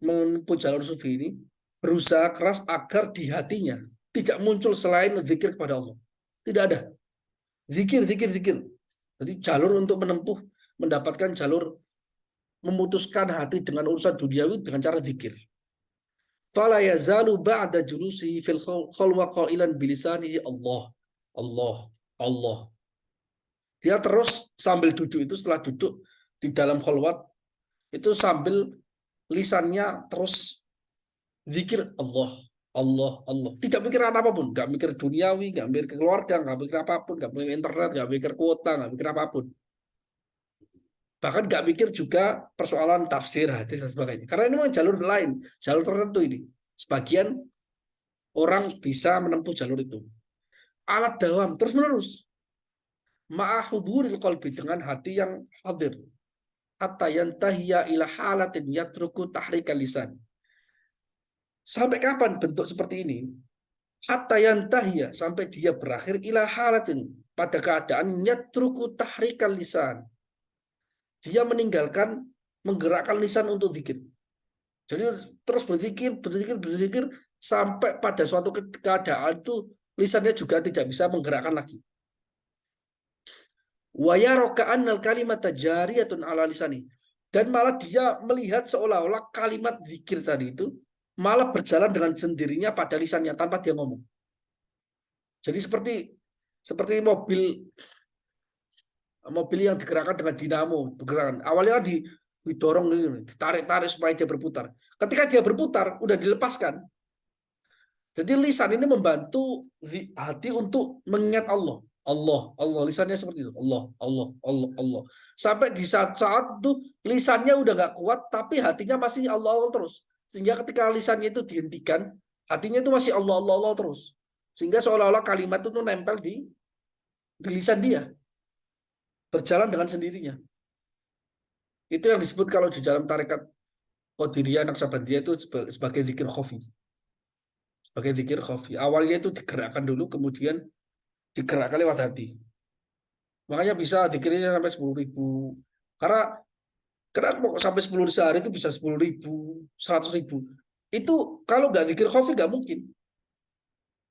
menempuh jalur sufi ini berusaha keras agar di hatinya tidak muncul selain zikir kepada Allah. Tidak ada. Zikir, zikir, zikir. Jadi jalur untuk menempuh, mendapatkan jalur memutuskan hati dengan urusan duniawi dengan cara zikir. Fala yazalu ba'da julusihi fil khalwa qailan bilisanihi Allah. Allah. Allah. Dia terus sambil duduk itu, setelah duduk di dalam khalwat itu sambil lisannya terus zikir Allah, Allah, Allah. Tidak mikir apapun, nggak mikir duniawi, nggak mikir keluarga, nggak mikir apapun, nggak mikir internet, nggak mikir kuota, nggak mikir apapun. Bahkan nggak mikir juga persoalan tafsir, hadis dan sebagainya. Karena ini memang jalur lain, jalur tertentu ini. Sebagian orang bisa menempuh jalur itu. Alat dawam terus menerus. Ma'ahuduril qalbi dengan hati yang hadir. Hatta yantahiya ila halatin yatruku tahrika lisan. Sampai kapan bentuk seperti ini? Hatta yantahiya sampai dia berakhir ila halatin pada keadaan yatruku tahrika lisan. Dia meninggalkan menggerakkan lisan untuk zikir. Jadi terus berzikir, berzikir, berzikir sampai pada suatu keadaan itu lisannya juga tidak bisa menggerakkan lagi. Wa yaraka annal kalimata jariyatun ala lisani. Dan malah dia melihat seolah-olah kalimat zikir tadi itu malah berjalan dengan sendirinya pada lisannya tanpa dia ngomong. Jadi seperti mobil yang digerakkan dengan dinamo, bergerak. Awalnya didorong, ditarik-tarik supaya dia berputar. Ketika dia berputar, udah dilepaskan. Jadi lisan ini membantu hati untuk mengingat Allah. Allah, Allah, lisannya seperti itu. Allah, Allah, Allah, Allah. Sampai di saat-saat itu lisannya udah nggak kuat, tapi hatinya masih Allah, Allah terus. Sehingga ketika lisannya itu dihentikan, hatinya itu masih Allah, Allah, Allah terus. Sehingga seolah-olah kalimat itu nempel di lisan dia. Berjalan dengan sendirinya. Itu yang disebut kalau di dalam tarekat Qadiriyah Naqsabandiyah itu sebagai zikir khafi. Sebagai zikir khafi. Awalnya itu digerakkan dulu, kemudian digerakkan lewat hati. Makanya bisa zikirnya sampai 10.000. Karena sampai 10 sehari itu bisa 10.000, 100.000. Itu kalau nggak zikir khafi nggak mungkin.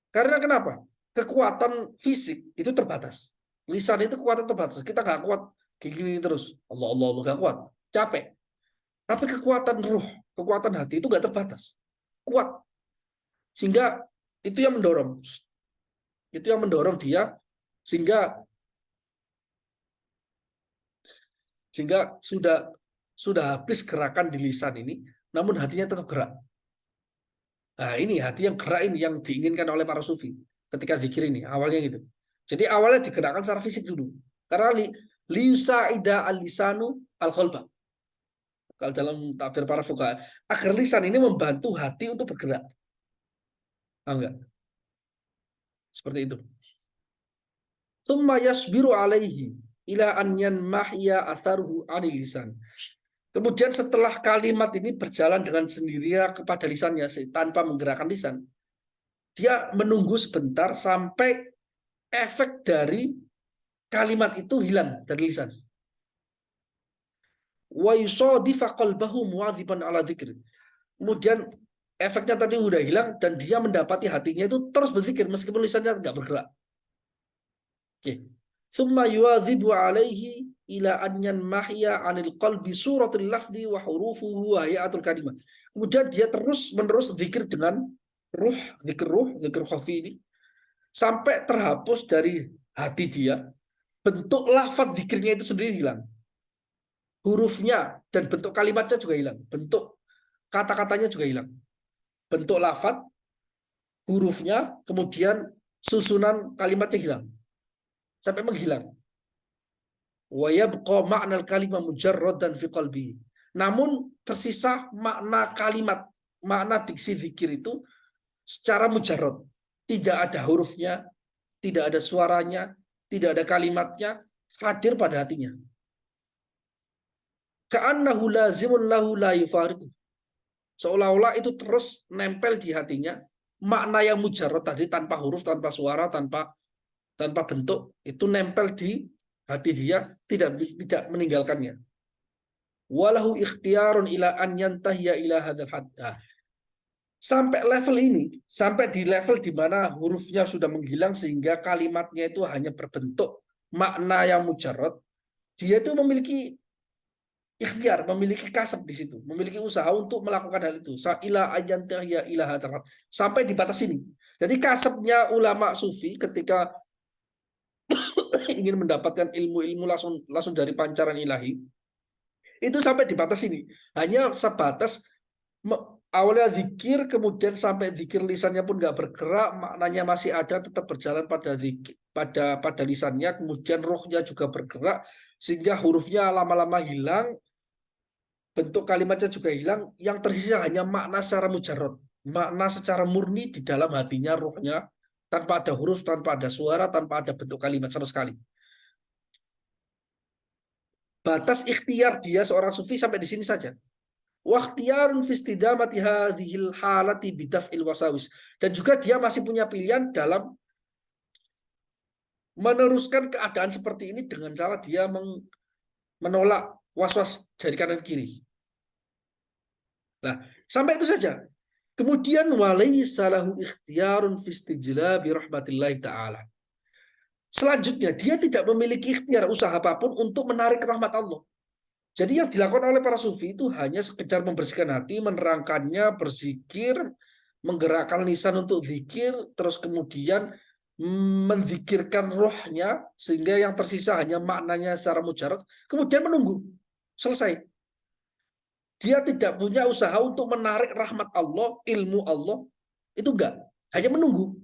Karena kenapa? Kekuatan fisik itu terbatas. Lisan itu kekuatan terbatas. Kita nggak kuat kayak gini terus. Allah Allah Allah nggak kuat. Capek. Tapi kekuatan ruh, kekuatan hati itu nggak terbatas. Kuat. Sehingga itu yang mendorong. Itu yang mendorong dia sehingga sehingga sudah habis gerakan di lisan ini, namun hatinya tetap gerak. Nah, ini hati yang gerak ini yang diinginkan oleh para sufi ketika zikir ini awalnya gitu. Jadi awalnya digerakkan secara fisik dulu. Karena liusaida al-lisanu al-qalba. Kalau dalam tabir para fuqaha, agar lisan ini membantu hati untuk bergerak. Paham enggak? Seperti itu. Tsumma yasbiru alaihi ila an yanmahya atharuhu anil lisan. Kemudian setelah kalimat ini berjalan dengan sendirinya kepada lisannya tanpa menggerakkan lisan, dia menunggu sebentar sampai efek dari kalimat itu hilang dari lisan. Wa yusadifa qalbahu muwadziban ala dzikr. Kemudian efeknya tadi udah hilang dan dia mendapati hatinya itu terus berzikir meskipun lisannya nggak bergerak. Oke. Tsumma yuwadzibu alaihi ila an yanmahya 'anil qalbi suratul lafzi wa hurufuhu wa hayatul kalimah. Kemudian dia terus menerus zikir dengan ruh, zikir khafi ini sampai terhapus dari hati dia. Bentuk lafaz zikirnya itu sendiri hilang. Hurufnya dan bentuk kalimatnya juga hilang. Bentuk kata-katanya juga hilang. Bentuk lafaz, hurufnya, kemudian susunan kalimatnya hilang. Sampai menghilang. Wa yabqa ma'nal kalimah mujarradan fi qalbi. Namun tersisa makna kalimat, makna diksi zikir itu secara mujarrad. Tidak ada hurufnya, tidak ada suaranya, tidak ada kalimatnya, hadir pada hatinya. Ka'annahu lazimun lahu la yufariqu. Seolah-olah itu terus nempel di hatinya, makna yang mujarrad tadi tanpa huruf, tanpa suara, tanpa bentuk, itu nempel di hati dia, tidak meninggalkannya. Walahu ikhtiyarun ila an yantahiya ila hadzal hadd. Sampai level ini, sampai di level di mana hurufnya sudah menghilang sehingga kalimatnya itu hanya berbentuk makna yang mujarrad, dia itu memiliki ikhtiar, memiliki kasab di situ, memiliki usaha untuk melakukan hal itu. Ila ayantahiya ila hadzal hadd. Sampai di batas ini. Jadi kasabnya ulama sufi ketika ingin mendapatkan ilmu-ilmu langsung dari pancaran ilahi, itu sampai di batas ini. Hanya sebatas awalnya zikir, kemudian sampai zikir lisannya pun nggak bergerak, maknanya masih ada, tetap berjalan pada zikir, pada lisannya, kemudian rohnya juga bergerak, sehingga hurufnya lama-lama hilang, bentuk kalimatnya juga hilang, yang tersisa hanya makna secara mujarrad, makna secara murni di dalam hatinya, rohnya, tanpa ada huruf, tanpa ada suara, tanpa ada bentuk kalimat sama sekali. Batas ikhtiar dia seorang sufi sampai di sini saja. Wakhtiyarun fi istidamati hadhil halati bidaf'il wasawis. Dan juga dia masih punya pilihan dalam meneruskan keadaan seperti ini dengan cara dia menolak was-was dari kanan kiri. Nah, sampai itu saja. Kemudian walaysa lahu ikhtiyarun fi istijlabi rahmatillahi ta'ala. Selanjutnya, dia tidak memiliki ikhtiar usaha apapun untuk menarik rahmat Allah. Jadi yang dilakukan oleh para sufi itu hanya sekedar membersihkan hati, menerangkannya, berzikir, menggerakkan lisan untuk zikir, terus kemudian menzikirkan rohnya, sehingga yang tersisa hanya maknanya secara mujarad, kemudian menunggu. Selesai. Dia tidak punya usaha untuk menarik rahmat Allah, ilmu Allah, itu enggak. Hanya menunggu.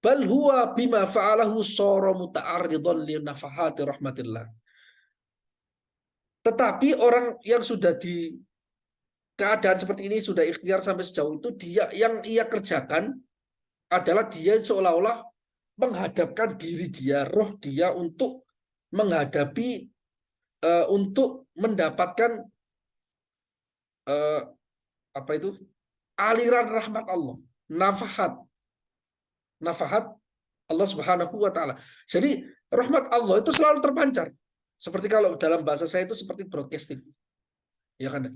Bal huwa bima fa'alahu sara muta'arridhan li nafahati rahmatillah. Tetapi orang yang sudah di keadaan seperti ini, sudah ikhtiar sampai sejauh itu, dia yang ia kerjakan adalah dia seolah-olah menghadapkan diri dia, roh dia untuk menghadapi, untuk mendapatkan apa itu, aliran rahmat Allah, nafahat Allah Subhanahu wa taala. Jadi rahmat Allah itu selalu terpancar. Seperti kalau dalam bahasa saya itu seperti broadcasting. Ya kan?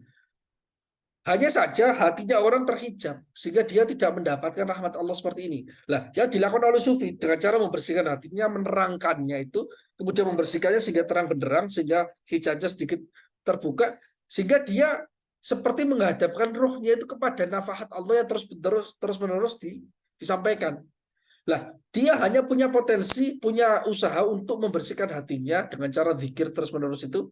Hanya saja hatinya orang terhijab sehingga dia tidak mendapatkan rahmat Allah seperti ini. Lah, yang dilakukan oleh sufi dengan cara membersihkan hatinya, menerangkannya itu, kemudian membersihkannya sehingga terang benderang, sehingga hijabnya sedikit terbuka, sehingga dia seperti menghadapkan rohnya itu kepada nafahat Allah yang terus menerus disampaikan. Lah, dia hanya punya potensi, punya usaha untuk membersihkan hatinya dengan cara zikir terus menerus itu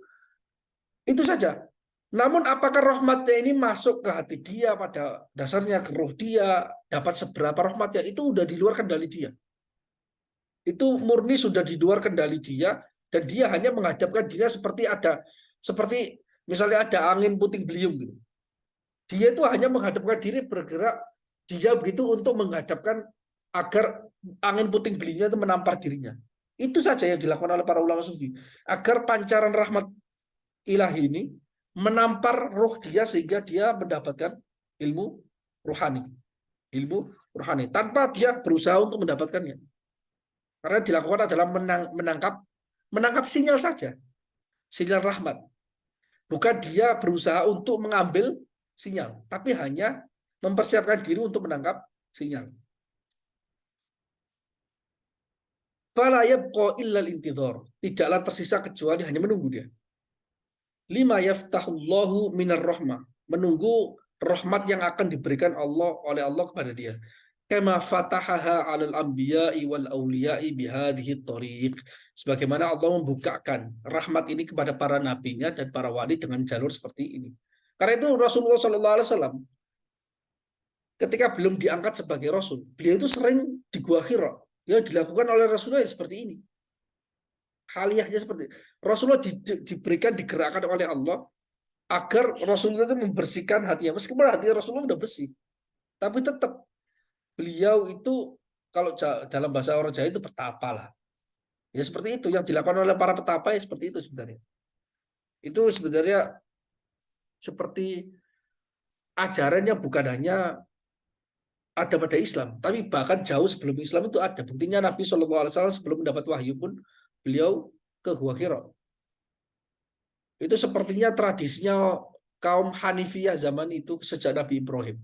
saja. Namun apakah rahmatnya ini masuk ke hati dia pada dasarnya ke roh dia, dapat seberapa rahmatnya itu udah di luar kendali dia. Itu murni sudah di luar kendali dia dan dia hanya menghadapkan dirinya seperti misalnya ada angin puting beliung gitu. Dia itu hanya menghadapkan diri bergerak dia begitu untuk menghadapkan agar angin puting beliungnya itu menampar dirinya. Itu saja yang dilakukan oleh para ulama sufi agar pancaran rahmat ilahi ini menampar roh dia sehingga dia mendapatkan ilmu rohani. Ilmu rohani tanpa dia berusaha untuk mendapatkannya. Karena dilakukan adalah menangkap sinyal saja, sinyal rahmat. Bukan dia berusaha untuk mengambil sinyal, tapi hanya mempersiapkan diri untuk menangkap sinyal. Fala yabqa illa al-intidhar. Tidaklah tersisa kecuali hanya menunggu dia. Lima yaftahullahu minar rahmah, menunggu rahmat yang akan diberikan oleh Allah kepada dia. Kama fatahaha 'alal anbiya'i wal auliya'i bihadhihi thariq. Sebagaimana Allah membukakan rahmat ini kepada para nabinya dan para wali dengan jalur seperti ini. Karena itu Rasulullah Shallallahu alaihi wasallam ketika belum diangkat sebagai rasul, beliau itu sering di Gua Hira. Yang dilakukan oleh Rasulullah seperti ini. Haliyahnya seperti Rasulullah diberikan digerakkan oleh Allah agar Rasulullah itu membersihkan hatinya. Meskipun hati Rasulullah udah bersih, tapi tetap beliau itu kalau dalam bahasa orang Jawa itu bertapa lah. Ya seperti itu yang dilakukan oleh para petapa ya seperti itu sebenarnya. Itu sebenarnya seperti ajaran yang bukan hanya ada pada Islam, tapi bahkan jauh sebelum Islam itu ada. Buktinya Nabi SAW sebelum mendapat wahyu pun beliau ke Gua Hira. Itu sepertinya tradisinya kaum Hanifiyah zaman itu sejak Nabi Ibrahim.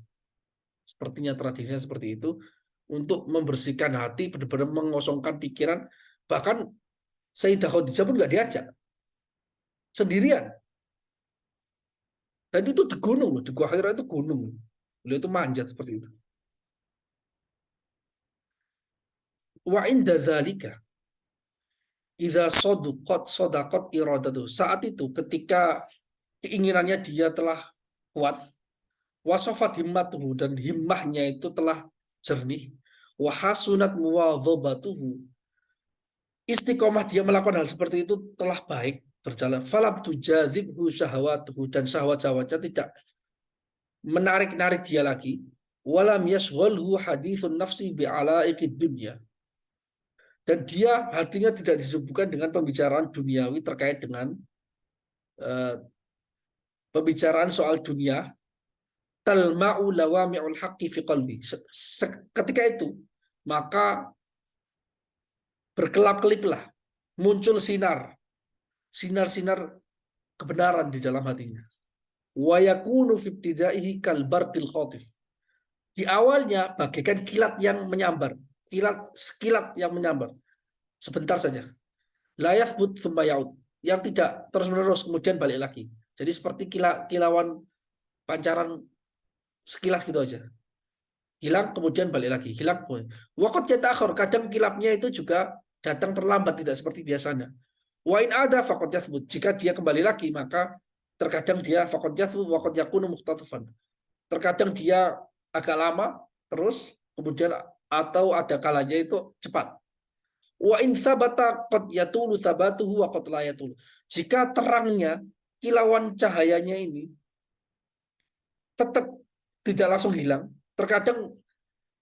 Sepertinya tradisinya seperti itu untuk membersihkan hati, benar-benar mengosongkan pikiran. Bahkan Sayyidah Khadijah pun nggak diajak, sendirian. Dan itu di gunung loh, di Gua Hira itu gunung. Beliau itu manjat seperti itu. Wa inda dzalika idza sadaqat iradatu. Saat itu ketika keinginannya dia telah kuat, wasofat himmatuhu dan himmahnya itu telah jernih, wahasunat muwadhabatuhu, istiqomah dia melakukan hal seperti itu telah baik berjalan, falam tujadzibhu syahwatuhu dan syahwat-syahwatnya tidak menarik-narik dia lagi, walam yashghalhu hadithun nafsi bi'alaiqid dunya, dan dia hatinya tidak disibukkan dengan pembicaraan duniawi terkait dengan uh, pembicaraan soal dunia. Talma'u lawami'ul haqqi fi qalbi. Ketika itu maka berkelap-keliplah muncul sinar-sinar kebenaran di dalam hatinya. Wa yakunu fi ibtidaihi kal barqil khatif. Di awalnya bagaikan kilat yang menyambar, sekilat yang menyambar. Sebentar saja. La yathbut tsumma yaud, yang tidak terus-menerus kemudian balik lagi. Jadi seperti kilauan pancaran sekilas gitu aja. Hilang kemudian balik lagi, hilang. Waqad yata'akhir, kadang kilapnya itu juga datang terlambat tidak seperti biasanya. Wa in ada faqad yathbut, jika dia kembali lagi maka terkadang dia faqad yathbut wa qad yakunu mukhtatafan. Terkadang dia agak lama terus kemudian atau ada kalanya itu cepat. Wa in sabata qad yatulu sabatuhu wa qad la yatulu. Jika terangnya kilauan cahayanya ini tetap tidak langsung hilang, terkadang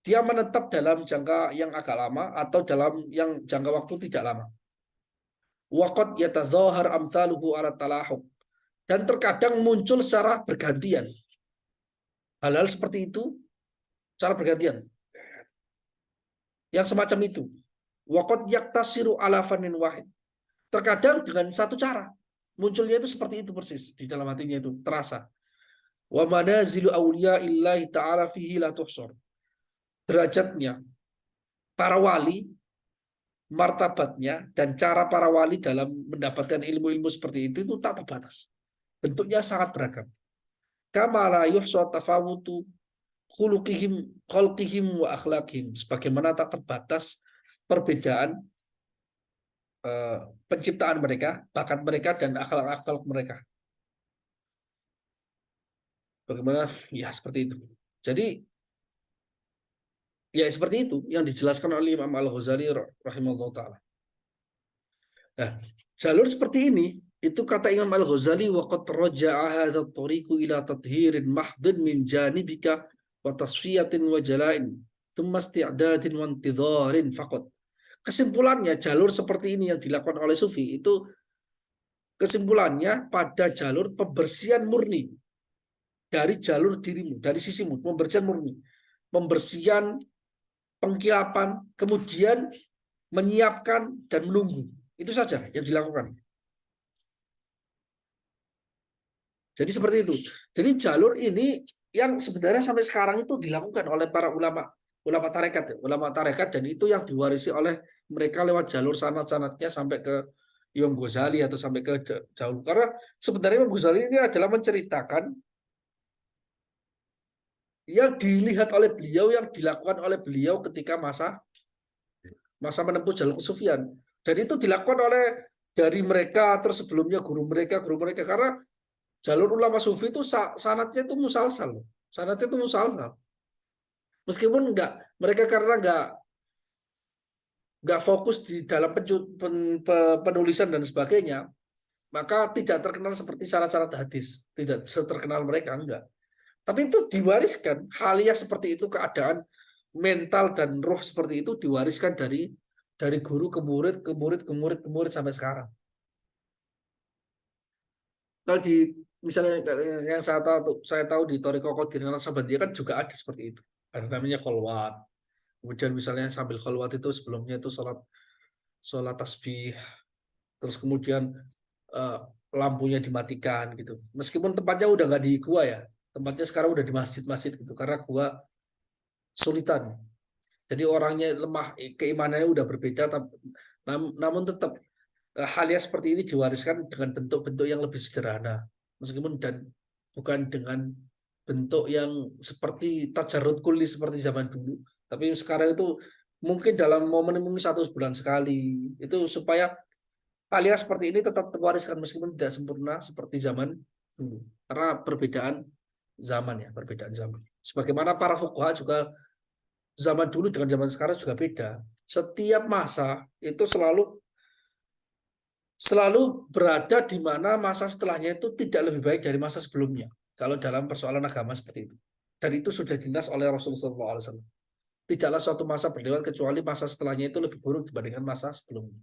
dia menetap dalam jangka yang agak lama atau dalam yang jangka waktu tidak lama. Waqad yatadhahar amthaluhu ala talahuq, dan terkadang muncul secara bergantian. Hal-hal seperti itu secara bergantian. Yang semacam itu. Waqad yaktasiru ala fanin wahid. Terkadang dengan satu cara. Munculnya itu seperti itu persis di dalam hatinya itu terasa. Wa manazilu awliyaillahi ta'ala fihi la tuhsar. Derajatnya para wali, martabatnya, dan cara para wali dalam mendapatkan ilmu-ilmu seperti itu tak terbatas. Bentuknya sangat beragam. Kama la yuhsa tafawutu khuluqihim, khalqihim wa akhlaqihim. Sebagaimana tak terbatas perbedaan eh, penciptaan mereka, bakat mereka, dan akhlak-akhlak mereka. Bagaimana? Ya, seperti itu. Jadi, ya seperti itu yang dijelaskan oleh Imam Al-Ghazali rahimahullah ta'ala. Nah, jalur seperti ini, itu kata Imam Al-Ghazali, وَقَدْ رَجَعَ هَذَا الطَّرِيقُ إِلَى تَطْهِيرٍ مَحْضٍ مِنْ جَانِبِكَ وَتَصْفِيَةٍ وَجَلَاءٍ ثُمَّ اسْتِعْدَادٍ وَانْتِظَارٍ فَقَدْ. Kesimpulannya, jalur seperti ini yang dilakukan oleh Sufi, itu kesimpulannya pada jalur pembersihan murni dari jalur dirimu, dari sisimu, pembersihan murni. Pembersihan, pengkilapan, kemudian menyiapkan dan menunggu. Itu saja yang dilakukan. Jadi seperti itu. Jadi jalur ini yang sebenarnya sampai sekarang itu dilakukan oleh para ulama tarekat, ulama tarekat, dan itu yang diwarisi oleh mereka lewat jalur sanad-sanadnya sampai ke Imam Ghazali atau sampai ke jauh. Karena sebenarnya Imam Ghazali ini adalah menceritakan yang dilihat oleh beliau, yang dilakukan oleh beliau ketika masa masa menempuh jalur kesufian. Dan itu dilakukan oleh dari mereka, terus sebelumnya guru mereka. Karena jalur ulama sufi itu sanatnya itu musalsal. Sanatnya itu musalsal. Meskipun mereka karena nggak fokus di dalam penulisan dan sebagainya, maka tidak terkenal seperti syarat-syarat hadis. Tidak terkenal mereka, enggak. Tapi itu diwariskan, hal seperti itu, keadaan mental dan roh seperti itu diwariskan dari guru ke murid, ke murid, ke murid, ke murid sampai sekarang. Kalau di misalnya yang saya tahu di Toriko Qadirin Al-Sabandia kan juga ada seperti itu. Ada namanya kholwat. Kemudian misalnya sambil kholwat itu sebelumnya itu sholat sholat tasbih, terus kemudian eh, lampunya dimatikan gitu. Meskipun tempatnya udah nggak di gua ya, tempatnya sekarang udah di masjid-masjid gitu karena gua sulitan. Jadi orangnya lemah, keimanannya udah berbeda, namun tetap hal yang seperti ini diwariskan dengan bentuk-bentuk yang lebih sederhana, meskipun dan bukan dengan bentuk yang seperti tajarrud kuli seperti zaman dulu, tapi sekarang itu mungkin dalam momen mungkin 1 bulan sekali, itu supaya hal yang seperti ini tetap terwariskan meskipun tidak sempurna seperti zaman dulu, karena perbedaan zaman ya, perbedaan zaman. Sebagaimana para fuqaha juga zaman dulu dengan zaman sekarang juga beda. Setiap masa itu selalu selalu berada di mana masa setelahnya itu tidak lebih baik dari masa sebelumnya. Kalau dalam persoalan agama seperti itu. Dan itu sudah dinas oleh Rasulullah SAW. Tidaklah suatu masa berlewat kecuali masa setelahnya itu lebih buruk dibandingkan masa sebelumnya.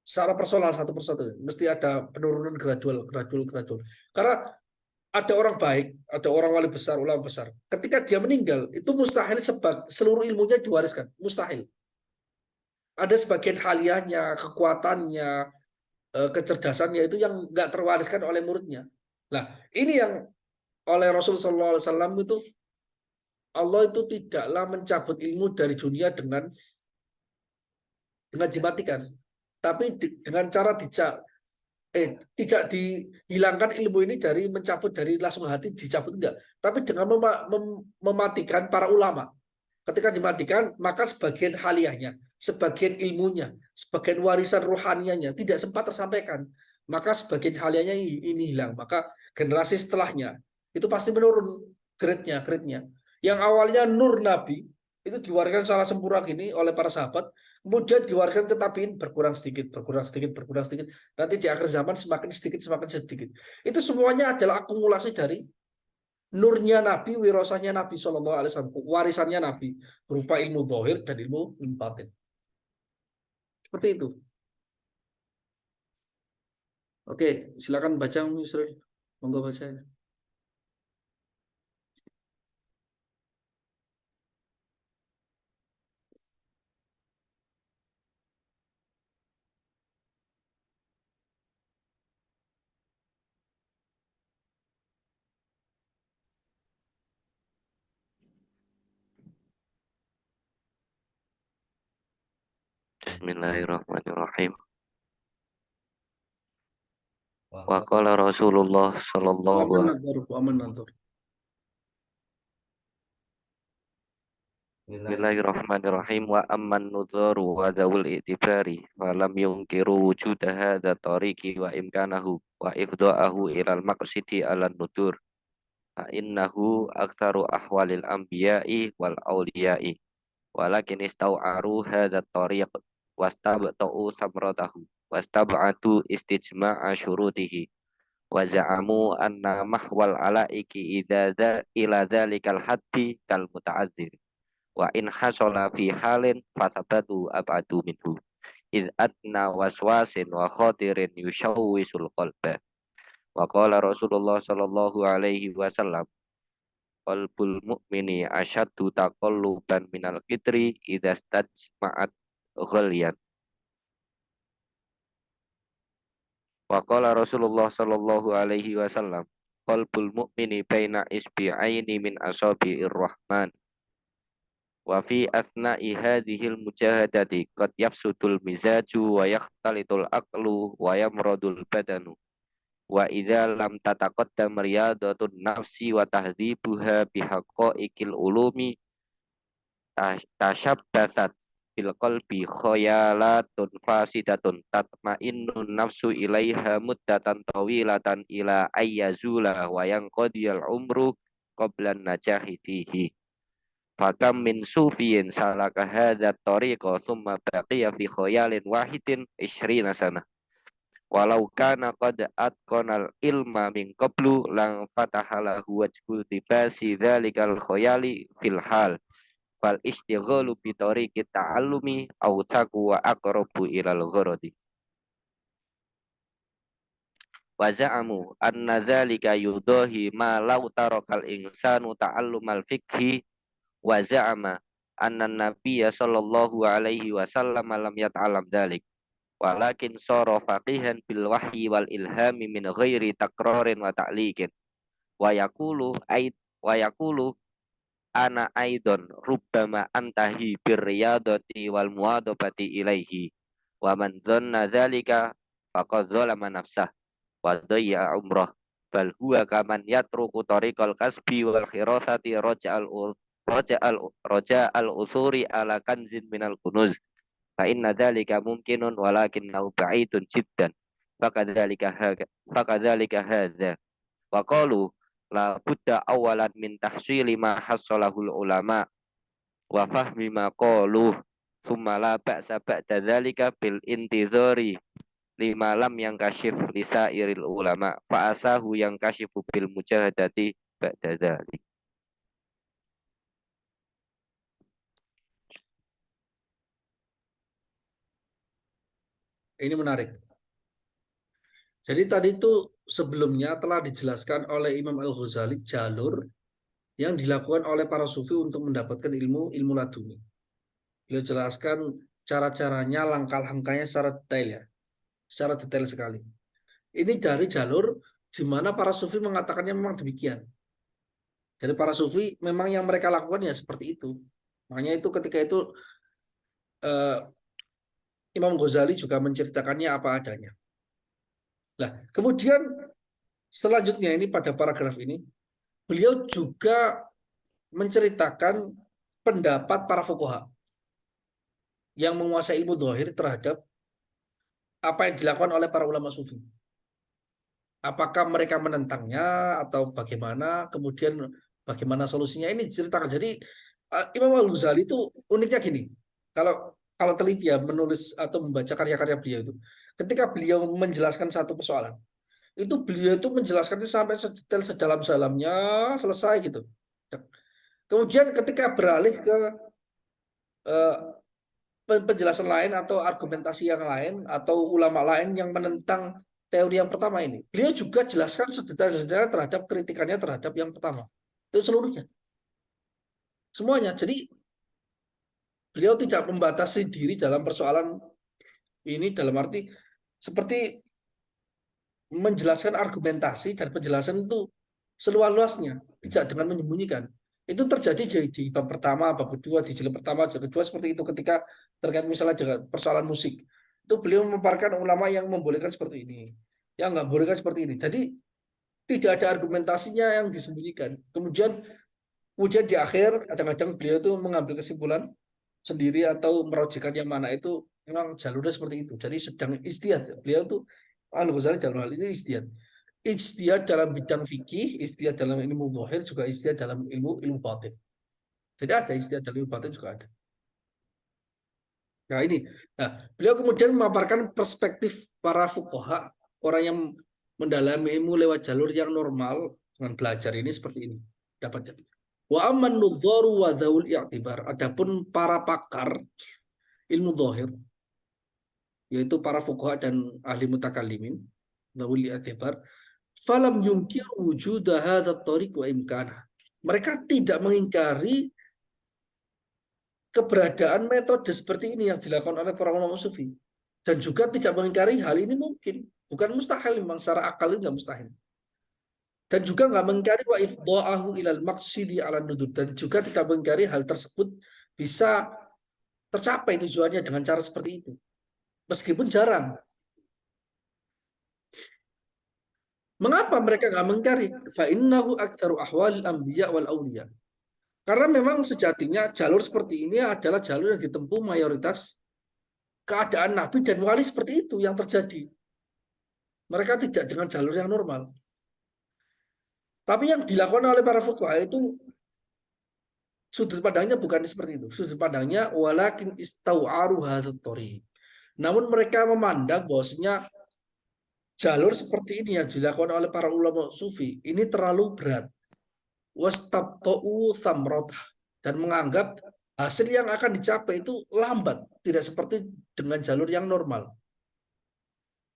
Secara personal satu persatu mesti ada penurunan gradual, gradual, gradual. Karena ada orang baik, ada orang wali besar, ulama besar. Ketika dia meninggal, itu mustahil seluruh ilmunya diwariskan. Mustahil. Ada sebagian haliahnya, kekuatannya, kecerdasannya itu yang nggak terwariskan oleh muridnya. Nah, ini yang oleh Rasulullah SAW itu, Allah itu tidaklah mencabut ilmu dari dunia dengan dimatikan, tapi dengan cara tidak dihilangkan ilmu ini dari mencabut dari langsung hati dicabut, enggak, tapi dengan mematikan para ulama. Ketika dimatikan, maka sebagian haliahnya, sebagian ilmunya, sebagian warisan rohanianya tidak sempat tersampaikan. Maka sebagian haliahnya ini hilang. Maka generasi setelahnya itu pasti menurun grade-nya. Yang awalnya nur Nabi itu diwariskan secara sempurna gini oleh para sahabat, kemudian diwariskan ke tabiin berkurang sedikit, berkurang sedikit, berkurang sedikit. Nanti di akhir zaman semakin sedikit, semakin sedikit. Itu semuanya adalah akumulasi dari nurnya Nabi, wirosahnya Nabi Shallallahu Alaihi Wasallam, warisannya Nabi berupa ilmu zahir dan ilmu batin. Seperti itu. Oke, silakan baca, Yusril. Monggo baca. Bismillahirrahmanirrahim. Wa qala Rasulullah sallallahu Aman alaihi nantor, aman nantor. Bismillahirrahmanirrahim. Wa amman nudharu wa dawul i'tibari wa lam yunkiru wujuda hadha tariqi wa imkanahu wa ifda'ahu ilal maqsidi ala nudur fa innahu aktsaru ahwalil anbiya'i wal awliya'i walakin istau'aru hadha tariq wastabta'u samratahu wastab'atu istijma'a syurutihi wa za'amu anna mahwal alaiki ila dhalikal haddi kal muta'adzir wa in hasala fi halin fatabatu abadu minhu id adna waswasin wa khatirin yushawwisul qalba wa qala Rasulullah sallallahu alaihi wasallam qalbul mu'mini asyaddu taqalluban minal qitri idza stajma'at ghaliyan wa qala Rasulullah sallallahu alaihi wasallam qalbul mu'mini baina isbi'aini min asabi'ir rahman wa fi athna'i hadhil mujahadati qad yafsudul mizaju wa yakhtalitul aqlu wa yamradul badanu wa idza lam tataqaddam riyadatun nafsi wa tahdhibuha bihaqqaiqil ulumi tashabbathat bil qalbi khayalatun fasidatun tatma'innun nafsu ilaiha muddatan tawilatan ila ayyazula wa yanqadiyal umru qabla najahi fihi fakam min sufiyin salaka hadha tariqa thumma baqiya fi khayalin wahidin 20 sana walau kana qad atqanal ilma min qablu lang fataha lahu wajhul tibasi dzalikal khayali fil hal fal istighalu bi tariqit ta'allumi aw taqwa aqrabu ilal gharadi wa za'amu anna dzalika yudahi ma law tarakal insanu ta'allumal fiqhi wa za'ama anna nabiyya sallallahu alaihi wasallam lam yata'allam dzalik walakin sara faqihan bil wahyi wal ilhami min ghairi takrarin wa ta'liqin wa yaqulu ana aidon rubbama antahi bir riyadati wal muadabati ilaihi wa man dhanna dzalika faqad zalama nafsah wa dayya umrah bal huwa kaman yatruku tariqal kasbi wal khirasati raja'al usuri ala kanzin minal kunuz fa inna dzalika mumkinun walakinnahu ba'idun jiddan fakadzalika hadza wa qalu la budda awalan min tahsili ma hassalahul ulama wa fahmi ma qalu thumma la ba'sa ba'da dzalika bil intizari lima lam yang kasyif lisairil ulama fa asahu yang kasyifu bil mujahadati ba'da dzalik. Ini menarik. Jadi tadi itu sebelumnya telah dijelaskan oleh Imam Al-Ghazali jalur yang dilakukan oleh para sufi untuk mendapatkan ilmu laduni. Beliau jelaskan cara-caranya, langkah-langkahnya secara detail ya, secara detail sekali. Ini dari jalur di mana para sufi mengatakannya memang demikian. Jadi para sufi memang yang mereka lakukan ya seperti itu. Makanya itu ketika itu Imam Ghazali juga menceritakannya apa adanya. Nah, kemudian selanjutnya ini pada paragraf ini, beliau juga menceritakan pendapat para fuqaha yang menguasai ilmu zahir terhadap apa yang dilakukan oleh para ulama sufi. Apakah mereka menentangnya atau bagaimana, kemudian bagaimana solusinya ini diceritakan. Jadi Imam Al-Ghazali itu uniknya gini, kalau kalau teliti ya menulis atau membaca karya-karya beliau itu, ketika beliau menjelaskan satu persoalan, itu beliau itu menjelaskan sampai sedetail sedalam-dalamnya selesai gitu. Kemudian ketika beralih ke eh, penjelasan lain atau argumentasi yang lain atau ulama lain yang menentang teori yang pertama ini, beliau juga jelaskan sedetail-detail terhadap kritikannya terhadap yang pertama. Itu seluruhnya. Semuanya. Jadi beliau tidak membatasi diri dalam persoalan ini dalam arti seperti menjelaskan argumentasi dan penjelasan itu seluas-luasnya, tidak dengan menyembunyikan. Itu terjadi di bab pertama, bab kedua, di jilid pertama, jilid kedua seperti itu ketika terkait misalnya dengan persoalan musik. Itu beliau memaparkan ulama yang membolehkan seperti ini, yang nggak bolehkan seperti ini. Jadi tidak ada argumentasinya yang disembunyikan. Kemudian di akhir kadang-kadang beliau itu mengambil kesimpulan sendiri atau merojikan yang mana itu memang jalurnya seperti itu. Jadi sedang istihad. Beliau tuh Al-Ghazali dalam hal ini istihad. Istihad dalam bidang fikih, istihad dalam ilmu zahir, juga istihad dalam ilmu ilmu batin. Jadi ada istihad dalam ilmu batin juga ada. Nah ini, nah beliau kemudian memaparkan perspektif para fuqaha, orang yang mendalami ilmu lewat jalur yang normal dengan belajar ini seperti ini. Dapat. Wa amman nudharu wa dzawul i'tibar. Adapun para pakar ilmu zahir, yaitu para fuqaha dan ahli mutakallimin, dzawul i'tibar, falam yungkir wujud hadza tariq wa imkanah. Mereka tidak mengingkari keberadaan metode seperti ini yang dilakukan oleh para ulama sufi, dan juga tidak mengingkari hal ini mungkin, bukan mustahil, memang secara akal itu nggak mustahil, dan juga nggak mengingkari wa ifdha'ahu ilal maqsidi ala nudud, dan juga tidak mengingkari hal tersebut bisa tercapai tujuannya dengan cara seperti itu, meskipun jarang. Mengapa mereka nggak mengingkari? Fa innahu aktsaru ahwalil anbiya wal auliya. Karena memang sejatinya jalur seperti ini adalah jalur yang ditempuh mayoritas keadaan nabi dan wali, seperti itu yang terjadi. Mereka tidak dengan jalur yang normal. Tapi yang dilakukan oleh para fuqaha itu sudut pandangnya bukan seperti itu. Sudut pandangnya walakin istau'aru hadzal thariq. Namun mereka memandang bahwasanya jalur seperti ini yang dilakukan oleh para ulama sufi ini terlalu berat. Wastabta'u thamratah, dan menganggap hasil yang akan dicapai itu lambat, tidak seperti dengan jalur yang normal.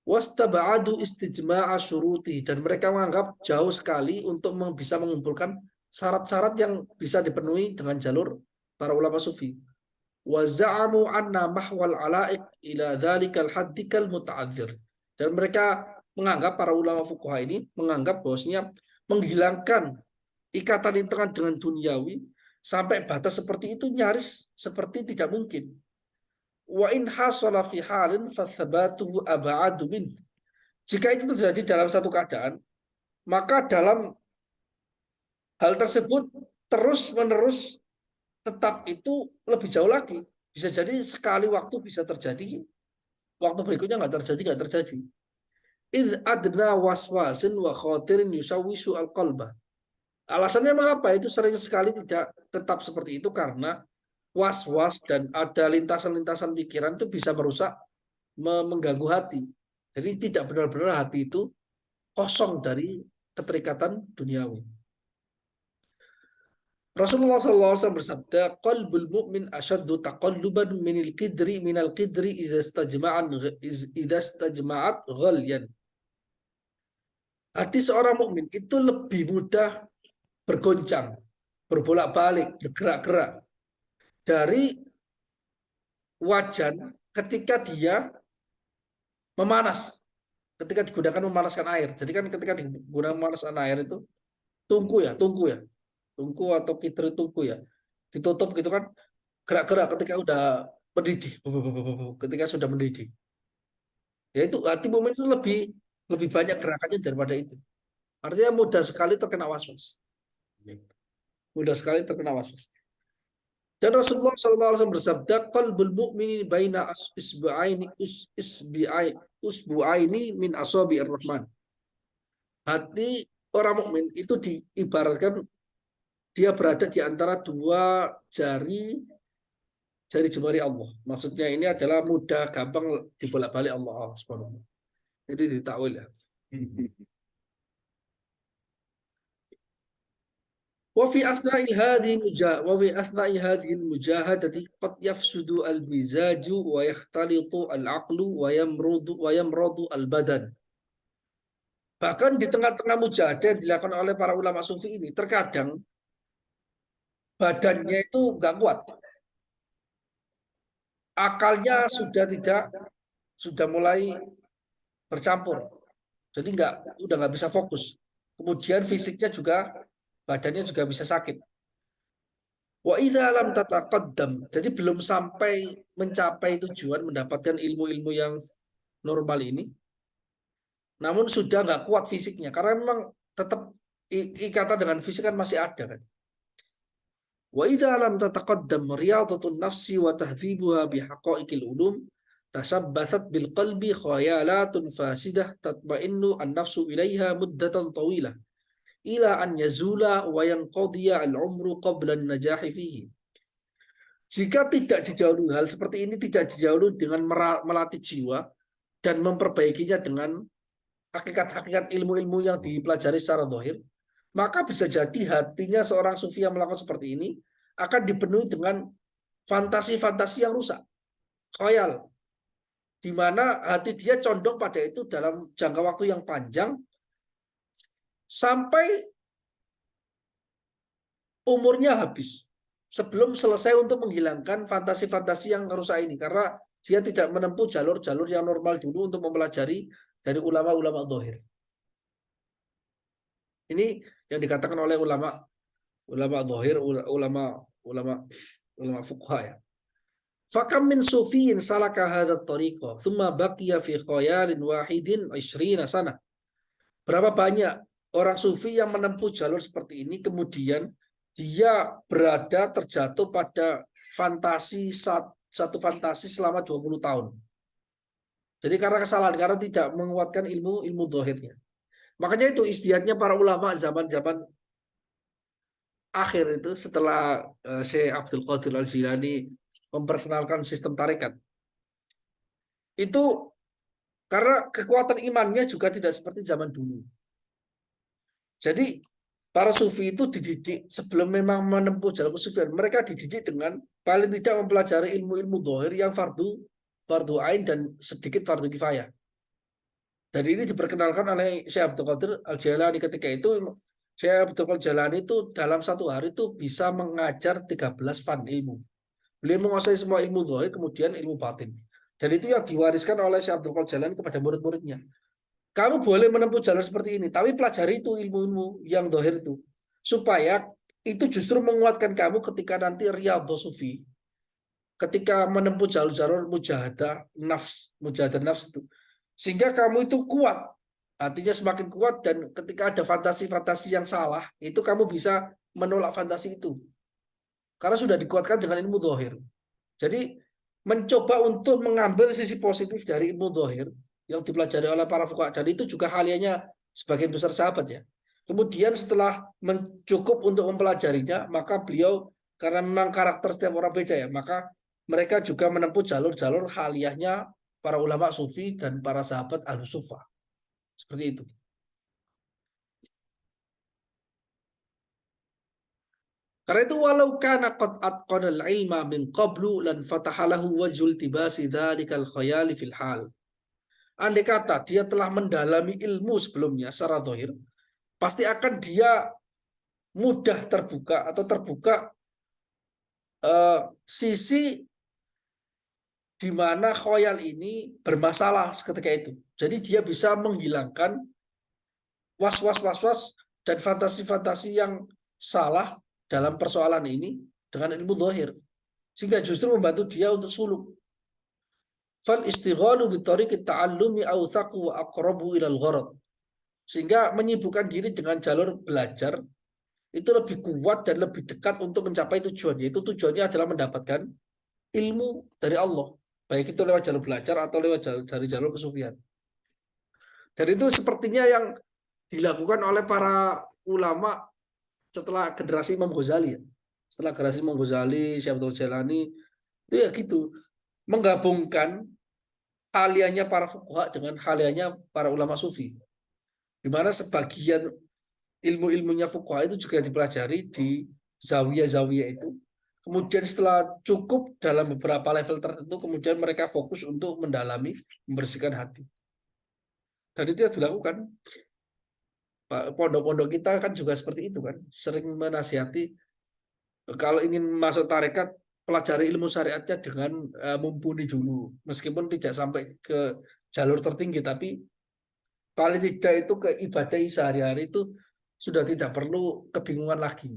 Wastaba'adu istijma'a syuruti, dan mereka menganggap jauh sekali untuk bisa mengumpulkan syarat-syarat yang bisa dipenuhi dengan jalur para ulama sufi. Wa za'amu anna mahwal ala'iq ila dhalikal haddikal muta'adzir. Dan mereka menganggap, para ulama fuqaha ini menganggap bahwasanya menghilangkan ikatan internal dengan duniawi sampai batas seperti itu nyaris seperti tidak mungkin. Wa in hasala fi halin fathabatuhu ab'adu min. Jika itu terjadi dalam satu keadaan, maka dalam hal tersebut terus-menerus tetap itu lebih jauh lagi. Bisa jadi sekali waktu bisa terjadi, waktu berikutnya nggak terjadi. Idh adna waswasin wa khatirin yusawisu al-qalbah. Alasannya mengapa itu sering sekali tidak tetap seperti itu, karena was-was dan ada lintasan-lintasan pikiran itu bisa merusak, mengganggu hati. Jadi tidak benar-benar hati itu kosong dari keterikatan duniawi. Rasulullah SAW bersabda, qalbul mu'min asyaddu taqalluban minal qidri idza istajma'at ghalyan. Hati seorang mukmin itu lebih mudah bergoncang, berbolak-balik, bergerak-gerak dari wajan ketika dia memanas, ketika digunakan memanaskan air. Jadi kan ketika digunakan memanaskan air itu tungku atau kitri tungku ya, ditutup gitu kan, gerak-gerak ketika udah mendidih, ketika sudah mendidih. Ya itu hati mukmin itu lebih lebih banyak gerakannya daripada itu. Artinya mudah sekali terkena waswas. Mudah sekali terkena waswas. Dan Rasulullah SAW bersabda, qalbul mu'mini baina usbu'aini min asabi'ir rahman. Hati orang mukmin itu diibaratkan dia berada di antara dua jari jemari Allah. Maksudnya ini adalah mudah, gampang dibolak-balik Allah Subhanahu. Jadi ditakwil ya. وفي أثناء هذه المجاهدة قد يفسد المزاج ويختلط العقل ويمرض البدن. Bahkan di tengah-tengah mujahadah yang dilakukan oleh para ulama sufi ini, terkadang badannya itu nggak kuat, akalnya sudah mulai bercampur, jadi udah nggak bisa fokus. Kemudian fisiknya juga, badannya juga bisa sakit. Wa idza lam tataqaddam, jadi belum sampai mencapai tujuan mendapatkan ilmu-ilmu yang normal ini, namun sudah nggak kuat fisiknya karena memang tetap ikatan dengan fisik kan masih ada kan. Wa idza lam tataqaddam riyadatun nafsi wa tahdhibuha bihaqa'iqil ulum tasabbathat bil qalbi khayalatun fasidah tatma'innu an-nafsu ilaiha muddatan tawilah ila an yazula wa yanqadhiya al-umru qabla an-najahi fihi. Jika tidak dijauhi hal seperti ini, tidak dijauhi dengan melatih jiwa dan memperbaikinya dengan hakikat-hakikat ilmu-ilmu yang dipelajari secara zahir, maka bisa jadi hatinya seorang sufi yang melakukan seperti ini akan dipenuhi dengan fantasi-fantasi yang rusak, khayal, di mana hati dia condong pada itu dalam jangka waktu yang panjang sampai umurnya habis sebelum selesai untuk menghilangkan fantasi-fantasi yang rusak ini karena dia tidak menempuh jalur-jalur yang normal dulu untuk mempelajari dari ulama-ulama zahir. Ini yang dikatakan oleh ulama zahir, ulama fuqaha ya. Fakam min sufiyin salaka hadha tariqa thumma baqiya fi khayalin wahidin 20 sana. Berapa banyak orang sufi yang menempuh jalur seperti ini kemudian dia berada terjatuh pada fantasi satu fantasi selama 20 tahun. Jadi karena kesalahan, karena tidak menguatkan ilmu zahirnya. Makanya itu istiadatnya para ulama zaman-zaman akhir itu setelah Syekh Abdul Qadir Al-Jilani memperkenalkan sistem tarekat. Itu karena kekuatan imannya juga tidak seperti zaman dulu. Jadi para sufi itu dididik sebelum memang menempuh jalur kesufian, mereka dididik dengan paling tidak mempelajari ilmu-ilmu zahir yang fardu ain dan sedikit fardu kifayah. Dan ini diperkenalkan oleh Syekh Abdul Qadir Al-Jailani ketika itu. Syekh Abdul Qadir Al-Jailani itu dalam satu hari itu bisa mengajar 13 fan ilmu. Beliau menguasai semua ilmu zahir kemudian ilmu batin. Dan itu yang diwariskan oleh Syekh Abdul Qadir Al-Jailani kepada murid-muridnya. Kamu boleh menempuh jalur seperti ini, tapi pelajari itu ilmu-ilmu yang zahir itu. Supaya itu justru menguatkan kamu ketika nanti riyadhah sufi. Ketika menempuh jalur-jalur mujahadah nafs itu. Sehingga kamu itu kuat. Artinya semakin kuat dan ketika ada fantasi-fantasi yang salah, itu kamu bisa menolak fantasi itu. Karena sudah dikuatkan dengan ilmu zahir. Jadi mencoba untuk mengambil sisi positif dari ilmu zahir yang dipelajari oleh para fuqaha dan itu juga halnya sebagian besar sahabat ya. Kemudian setelah cukup untuk mempelajarinya, maka beliau karena memang karakter setiap orang beda ya, maka mereka juga menempuh jalur-jalur haliyahnya para ulama sufi dan para sahabat al-sufa. Seperti itu. Karena itu walau kana qad atqana al-ilma min qablu lan fatahalahu wajhul tibasi dzalikal khayali fil hal. Andai kata dia telah mendalami ilmu sebelumnya secara zahir, pasti akan dia mudah terbuka atau terbuka sisi di mana khoyal ini bermasalah seketika itu. Jadi dia bisa menghilangkan was-was dan fantasi-fantasi yang salah dalam persoalan ini dengan ilmu zahir. Sehingga justru membantu dia untuk suluk. Fal istighalu bitariqit ta'allumi awthaqu wa aqrabu ilal gharad. Sehingga menyibukkan diri dengan jalur belajar itu lebih kuat dan lebih dekat untuk mencapai tujuan. Yaitu tujuannya adalah mendapatkan ilmu dari Allah. Baik itu lewat jalur belajar atau lewat dari jalur kesufian. Dan itu sepertinya yang dilakukan oleh para ulama setelah generasi Imam Ghazali. Setelah generasi Imam Ghazali, Syekh Abdul Jailani, itu ya gitu. Menggabungkan haliannya para fuqaha dengan haliannya para ulama sufi. Di mana sebagian ilmu-ilmunya fuqaha itu juga dipelajari di zawiyah-zawiyah itu. Kemudian setelah cukup dalam beberapa level tertentu, kemudian mereka fokus untuk mendalami, membersihkan hati. Dan itu yang dilakukan. Pondok-pondok kita kan juga seperti itu kan. Sering menasihati, kalau ingin masuk tarekat, pelajari ilmu syariatnya dengan mumpuni dulu. Meskipun tidak sampai ke jalur tertinggi, tapi paling tidak itu ke ibadah sehari-hari itu sudah tidak perlu kebingungan lagi.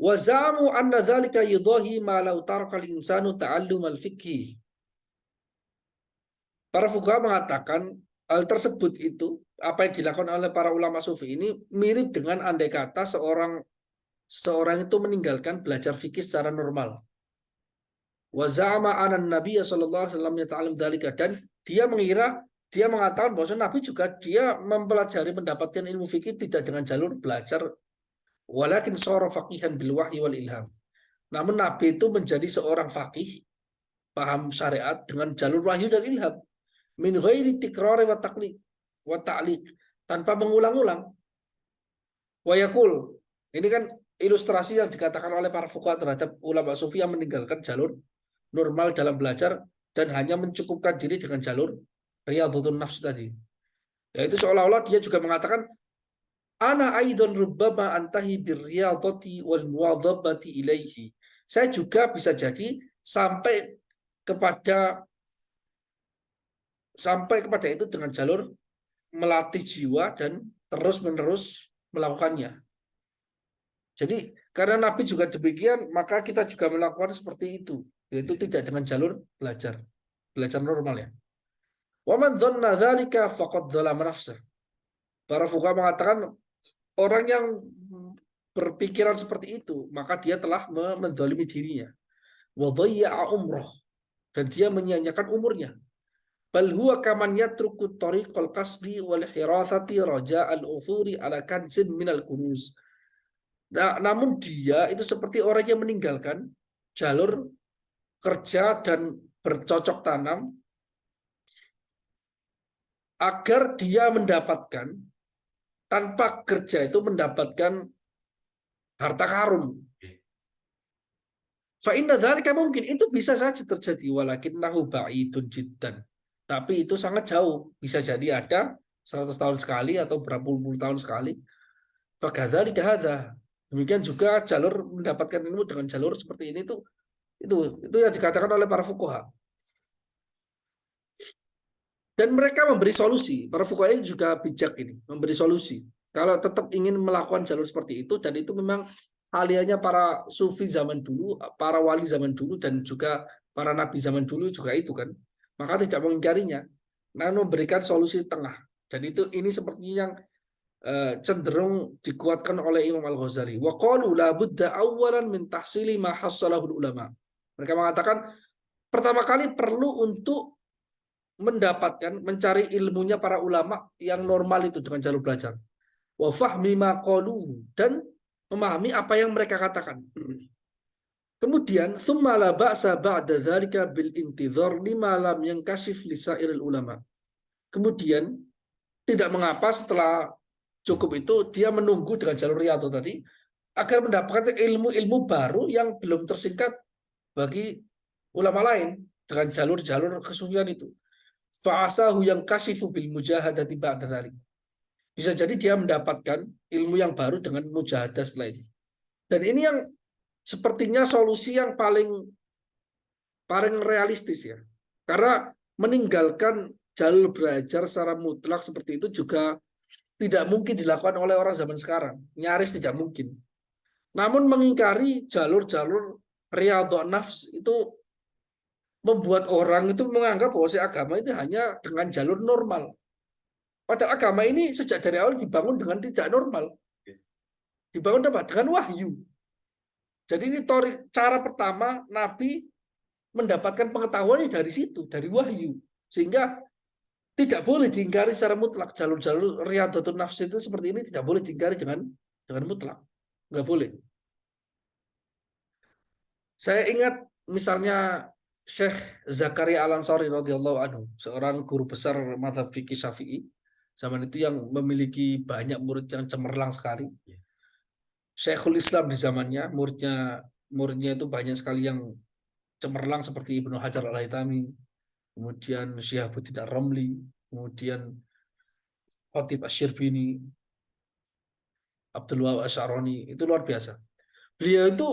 Wa za'amu anna dzalika yudahi ma law taraka al-insanu ta'allum al-fiqhi. Para fuqaha mengatakan hal tersebut itu apa yang dilakukan oleh para ulama sufi ini mirip dengan andai kata seorang itu meninggalkan belajar fikih secara normal. Wa za'ama anan Nabi sallallahu alaihi wasallam yata'allam dzalika, dan dia mengatakan bahwa Nabi juga dia mempelajari mendapatkan ilmu fikih tidak dengan jalur belajar, walakin shara faqihan bil wahyi wal ilham. Namun Nabi itu menjadi seorang faqih, paham syariat dengan jalur wahyu dan ilham. Min ghairi tikrari wa taqlid wa ta'liq, tanpa mengulang-ulang. Wa yaqul, ini kan ilustrasi yang dikatakan oleh para fuqaha terhadap ulama sufi yang meninggalkan jalur normal dalam belajar dan hanya mencukupkan diri dengan jalur riyadhatun nafs tadi. Yaitu seolah-olah dia juga mengatakan ana aidan rubbama antahi birriyadhati wal muwadhabati ilaihi. Saya juga bisa jadi sampai kepada itu dengan jalur melatih jiwa dan terus-menerus melakukannya. Jadi karena Nabi juga demikian, maka kita juga melakukan seperti itu, yaitu tidak dengan jalur belajar normal ya. Wa man dhanna dzalika faqad dzalama nafsah. Para fuqaha mengatakan orang yang berpikiran seperti itu, maka dia telah menzalimi dirinya. Wa dhayya'a umrah, dan dia menyia-nyiakan umurnya. Bal huwa kaman yatruku tariqal kasbi wal hirathati raja'al uthuri ala kanzin minal kunuz. Nah, namun dia itu seperti orang yang meninggalkan jalur kerja dan bercocok tanam agar dia mendapatkan, tanpa kerja itu mendapatkan harta karun. Fa inna dzalika mungkin, itu bisa saja terjadi, walakinnahu ba'idun jiddan. Tapi itu sangat jauh, bisa jadi ada 100 tahun sekali atau berapa puluh tahun sekali. Fa kadzalika hadza. Demikian juga jalur mendapatkan ilmu dengan jalur seperti ini itu yang dikatakan oleh para fuqaha. Dan mereka memberi solusi. Para fuqaha ini juga bijak ini, memberi solusi. Kalau tetap ingin melakukan jalur seperti itu, dan itu memang halianya para sufi zaman dulu, para wali zaman dulu, dan juga para nabi zaman dulu juga itu kan. Maka tidak mengingkarinya, namun memberikan solusi tengah. Dan ini sepertinya yang cenderung dikuatkan oleh Imam Al-Ghazali. Wa qalu la budda awwalan min tahsili ma hassalahu ulama. Mereka mengatakan pertama kali perlu untuk mencari ilmunya para ulama yang normal itu dengan jalur belajar. Wa fahmi ma qalu, dan memahami apa yang mereka katakan. Kemudian thumma la ba'sa ba'da dzalika bil intidhar lima lam yankashif li sa'iril ulama. Kemudian tidak mengapa setelah cukup itu dia menunggu dengan jalur riyadhah tadi agar mendapatkan ilmu-ilmu baru yang belum tersingkat bagi ulama lain dengan jalur-jalur kesufian itu. Fa'asahu yang kasifu bil mujahadati ba'da dzalik. Bisa jadi dia mendapatkan ilmu yang baru dengan mujahadah setelah ini. Dan ini yang sepertinya solusi yang paling realistis ya. Karena meninggalkan jalur belajar secara mutlak seperti itu juga tidak mungkin dilakukan oleh orang zaman sekarang. Nyaris tidak mungkin. Namun mengingkari jalur-jalur riyadhah nafs itu membuat orang itu menganggap bahwa agama itu hanya dengan jalur normal. Padahal agama ini sejak dari awal dibangun dengan tidak normal. Dibangun apa? Dengan wahyu. Jadi ini cara pertama Nabi mendapatkan pengetahuannya dari situ, dari wahyu. Sehingga tidak boleh diingkari secara mutlak. Jalur-jalur riyadhatun nafs itu seperti ini tidak boleh diingkari dengan mutlak. Nggak boleh. Saya ingat misalnya Syekh Zakaria Al-Ansari radhiyallahu anhu, seorang guru besar mazhab fikih Syafi'i zaman itu yang memiliki banyak murid yang cemerlang sekali. Syekhul Islam di zamannya, muridnya itu banyak sekali yang cemerlang seperti Ibnu Hajar Al-Haytami, kemudian Syihabuddin Ar-Ramli, kemudian Khatib Asy-Syirbini, Abdul Wahab Asy'arani, itu luar biasa. Beliau itu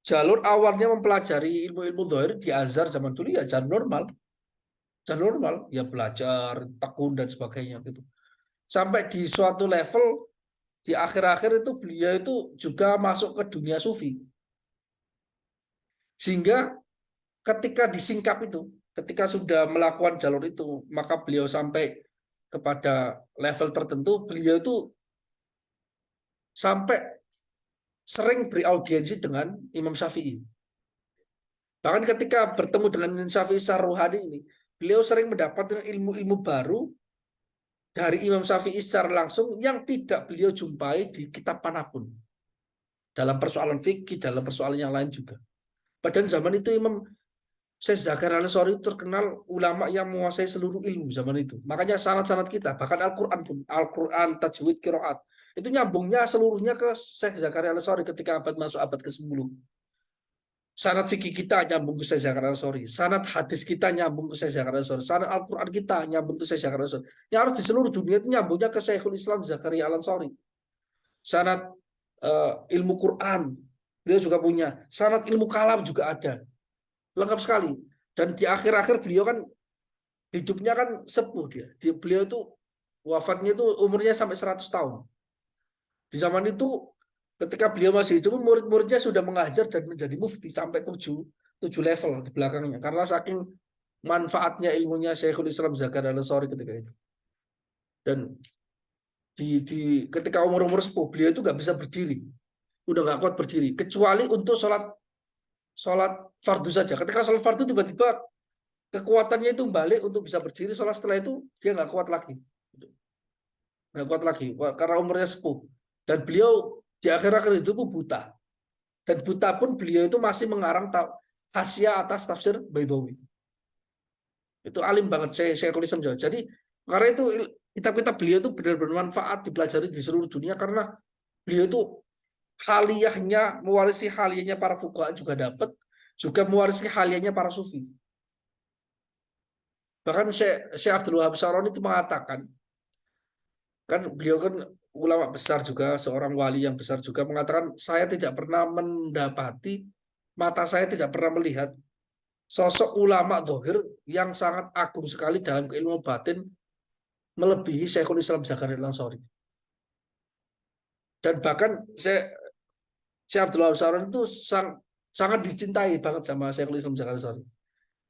jalur awalnya mempelajari ilmu-ilmu zahir di Azhar zaman dulu ya jalur normal, ya belajar tekun dan sebagainya gitu. Sampai di suatu level di akhir-akhir itu beliau itu juga masuk ke dunia sufi. Sehingga ketika disingkap itu, ketika sudah melakukan jalur itu, maka beliau sampai kepada level tertentu, beliau itu sampai sering beraudiensi dengan Imam Syafi'i. Bahkan ketika bertemu dengan Imam Syafi'i secara rohani ini, beliau sering mendapatkan ilmu-ilmu baru dari Imam Syafi'i secara langsung yang tidak beliau jumpai di kitab manapun. Dalam persoalan fikih, dalam persoalan yang lain juga. Padahal zaman itu Imam Syekh Zakaria Al-Ansari terkenal ulama yang menguasai seluruh ilmu zaman itu. Makanya sanad-sanad kita, bahkan Al-Quran pun, Al-Quran, tajwid, qiraat, itu nyambungnya seluruhnya ke Syekh Zakaria Al-Ansari ketika masuk abad ke-10. Sanad fikih kita nyambung ke Syekh Zakaria Al-Ansari. Sanad hadis kita nyambung ke Syekh Zakaria Al-Ansari. Sanad Al-Quran kita nyambung ke Syekh Zakaria Al-Ansari. Yang harus di seluruh dunia itu nyambungnya ke Syekhul Islam Zakaria Al-Ansari. Sanad ilmu Quran, beliau juga punya. Sanad ilmu kalam juga ada. Lengkap sekali. Dan di akhir-akhir beliau kan hidupnya kan sepuh dia. Beliau itu wafatnya itu umurnya sampai 100 tahun. Di zaman itu ketika beliau masih hidup, murid-muridnya sudah mengajar dan menjadi mufti sampai 7 level di belakangnya. Karena saking manfaatnya ilmunya Syekhul Islam Zakaria Al-Ansari ketika itu. Dan ketika umur-umur sepuh, beliau itu nggak bisa berdiri. Udah nggak kuat berdiri. Kecuali untuk sholat fardu saja. Ketika sholat fardu tiba-tiba kekuatannya itu balik untuk bisa berdiri, sholat setelah itu dia nggak kuat lagi. Nggak kuat lagi karena umurnya sepuh. Dan beliau di akhir-akhir itu buta. Dan buta pun beliau itu masih mengarang hasyiah atas tafsir Baidawi. Itu alim banget Syekhul Islam. Jadi karena itu kitab-kitab beliau itu benar-benar manfaat dipelajari di seluruh dunia karena beliau itu haliyahnya, mewarisi haliyahnya para fuqaha juga dapat, juga mewarisi haliyahnya para sufi. Bahkan Syekh Abdul Wahab Syaroni itu mengatakan, kan beliau kan ulama besar juga, seorang wali yang besar juga, mengatakan saya tidak pernah mendapati, mata saya tidak pernah melihat sosok ulama zahir yang sangat agung sekali dalam keilmuan batin melebihi Syekhul Islam Zakaria Al-Ansari. Dan bahkan Syekh Abdul Wahab Syaroni itu sangat dicintai banget sama Syekhul Islam Zakaria Al-Ansari.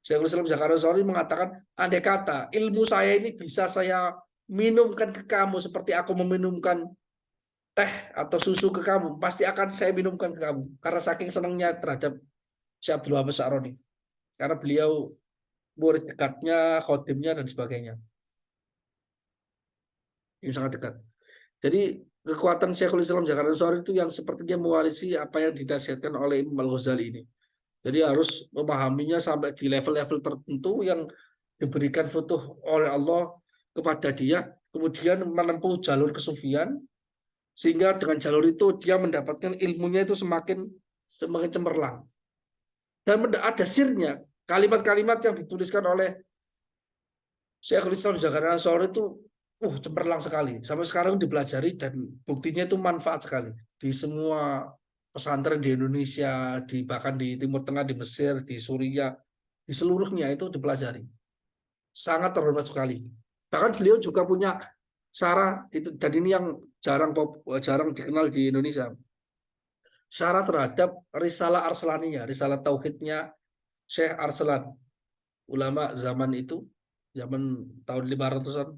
Syekhul Islam Zakaria Al-Ansari mengatakan, andai kata ilmu saya ini bisa saya minumkan ke kamu seperti aku meminumkan teh atau susu ke kamu, pasti akan saya minumkan ke kamu. Karena saking senangnya terhadap Syekh Abdul Wahab Syaroni. Karena beliau murid dekatnya, khotimnya, dan sebagainya. Ini sangat dekat. Jadi kekuatan Syekhul Islam Zakaria Al-Ansari itu yang sepertinya mewarisi apa yang dinasihatkan oleh Imam Al-Ghazali ini. Jadi harus memahaminya sampai di level-level tertentu yang diberikan futuh oleh Allah kepada dia, kemudian menempuh jalur kesufian, sehingga dengan jalur itu dia mendapatkan ilmunya itu semakin cemerlang. Dan ada sirnya, kalimat-kalimat yang dituliskan oleh Syekhul Islam Zakaria Al-Ansari itu cemerlang sekali. Sampai sekarang dipelajari dan buktinya itu manfaat sekali. Di semua pesantren di Indonesia, bahkan di Timur Tengah, di Mesir, di Suriah, di seluruhnya itu dipelajari. Sangat terhormat sekali. Bahkan beliau juga punya syarah itu, dan ini yang jarang dikenal di Indonesia. Syarah terhadap Risalah Arslaniyah, Risalah Tauhidnya Syekh Arslan, ulama zaman itu, zaman tahun 500-an,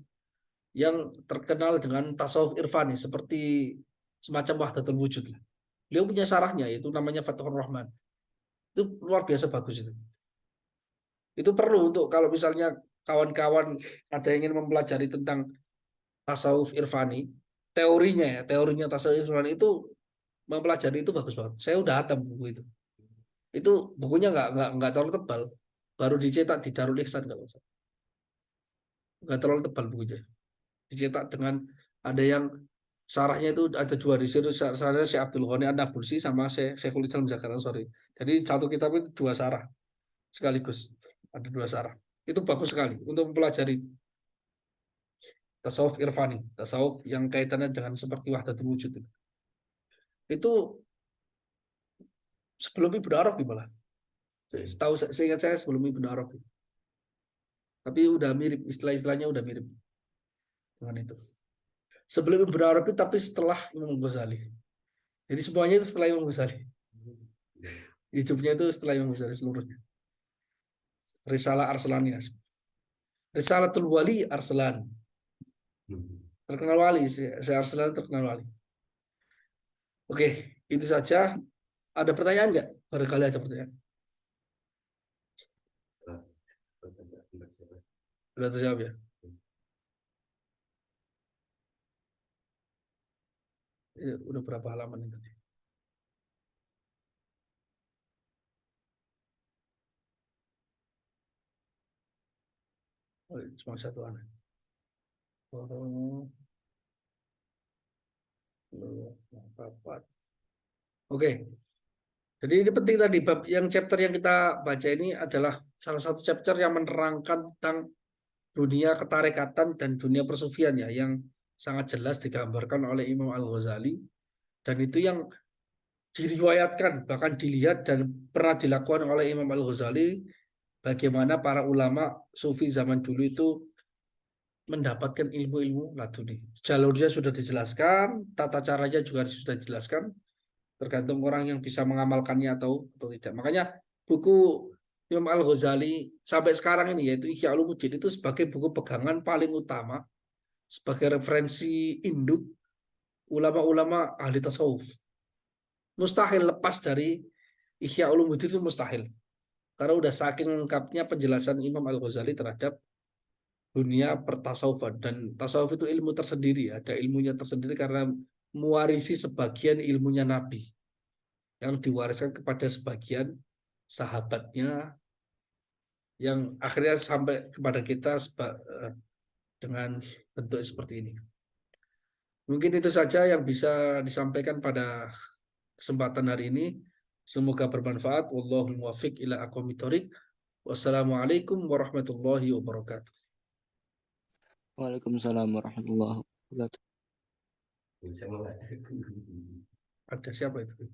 yang terkenal dengan tasawuf irfani seperti semacam wahdatul wujud. Beliau punya syarahnya, itu namanya Fathur Rahman. Itu luar biasa bagus itu. Itu perlu untuk kalau misalnya kawan-kawan ada yang ingin mempelajari tentang tasawuf irfani, teorinya tasawuf irfani itu mempelajari itu bagus banget. Saya udah hatam buku itu. Itu bukunya nggak terlalu tebal, baru dicetak di Darul Ihsan kalau nggak terlalu tebal bukunya. Dicetak dengan ada yang sarahnya itu ada dua di situ, sarahnya Syekh Abdul Ghani An-Nabulsi sama Syekhul Islam Zakaria Al-Ansari. Jadi satu kitab itu dua sarah sekaligus, ada dua sarah. Itu bagus sekali untuk mempelajari tasawuf irfani, tasawuf yang kaitannya dengan seperti wahdatul wujud. Itu sebelum Ibnu Arabi malah. Setahu seingat saya sebelum Ibnu Arabi. Tapi udah mirip, istilah-istilahnya udah mirip dengan itu. Sebelum Ibnu Arabi tapi setelah Imam Ghazali. Jadi semuanya itu setelah Imam Ghazali. Hidupnya itu setelah Imam Ghazali seluruhnya. Risalah Arslania. Risalatul Wali Arslan. Terkenal wali, saya Arslan terkenal wali. Oke, itu saja. Ada pertanyaan nggak? Barangkali ada pertanyaan. Sudah terjawab ya? Udah berapa halaman ini tadi? Oh, cuma satu halaman. Oh, empat. Oke, jadi ini penting tadi. Bab yang chapter yang kita baca ini adalah salah satu chapter yang menerangkan tentang dunia ketarekatan dan dunia persufian ya, yang sangat jelas digambarkan oleh Imam Al-Ghazali, dan itu yang diriwayatkan bahkan dilihat dan pernah dilakukan oleh Imam Al-Ghazali, bagaimana para ulama sufi zaman dulu itu mendapatkan ilmu-ilmu laduni. Jalurnya sudah dijelaskan, tata caranya juga sudah dijelaskan, tergantung orang yang bisa mengamalkannya atau tidak. Makanya buku Imam Al-Ghazali sampai sekarang ini yaitu Ihya Ulumuddin itu sebagai buku pegangan paling utama, sebagai referensi induk ulama-ulama ahli tasawuf. Mustahil lepas dari Ihya Ulumuddin, itu mustahil. Karena udah saking lengkapnya penjelasan Imam Al-Ghazali terhadap dunia pertasawufan, dan tasawuf itu ilmu tersendiri, ada ilmunya tersendiri karena mewarisi sebagian ilmunya Nabi yang diwariskan kepada sebagian sahabatnya yang akhirnya sampai kepada kita dengan bentuk seperti ini. Mungkin itu saja yang bisa disampaikan pada kesempatan hari ini. Semoga bermanfaat. Wallahu muwaffiq ila aqwamit thoriq. Wassalamualaikum warahmatullahi wabarakatuh. Waalaikumsalam warahmatullahi wabarakatuh. Ada siapa itu?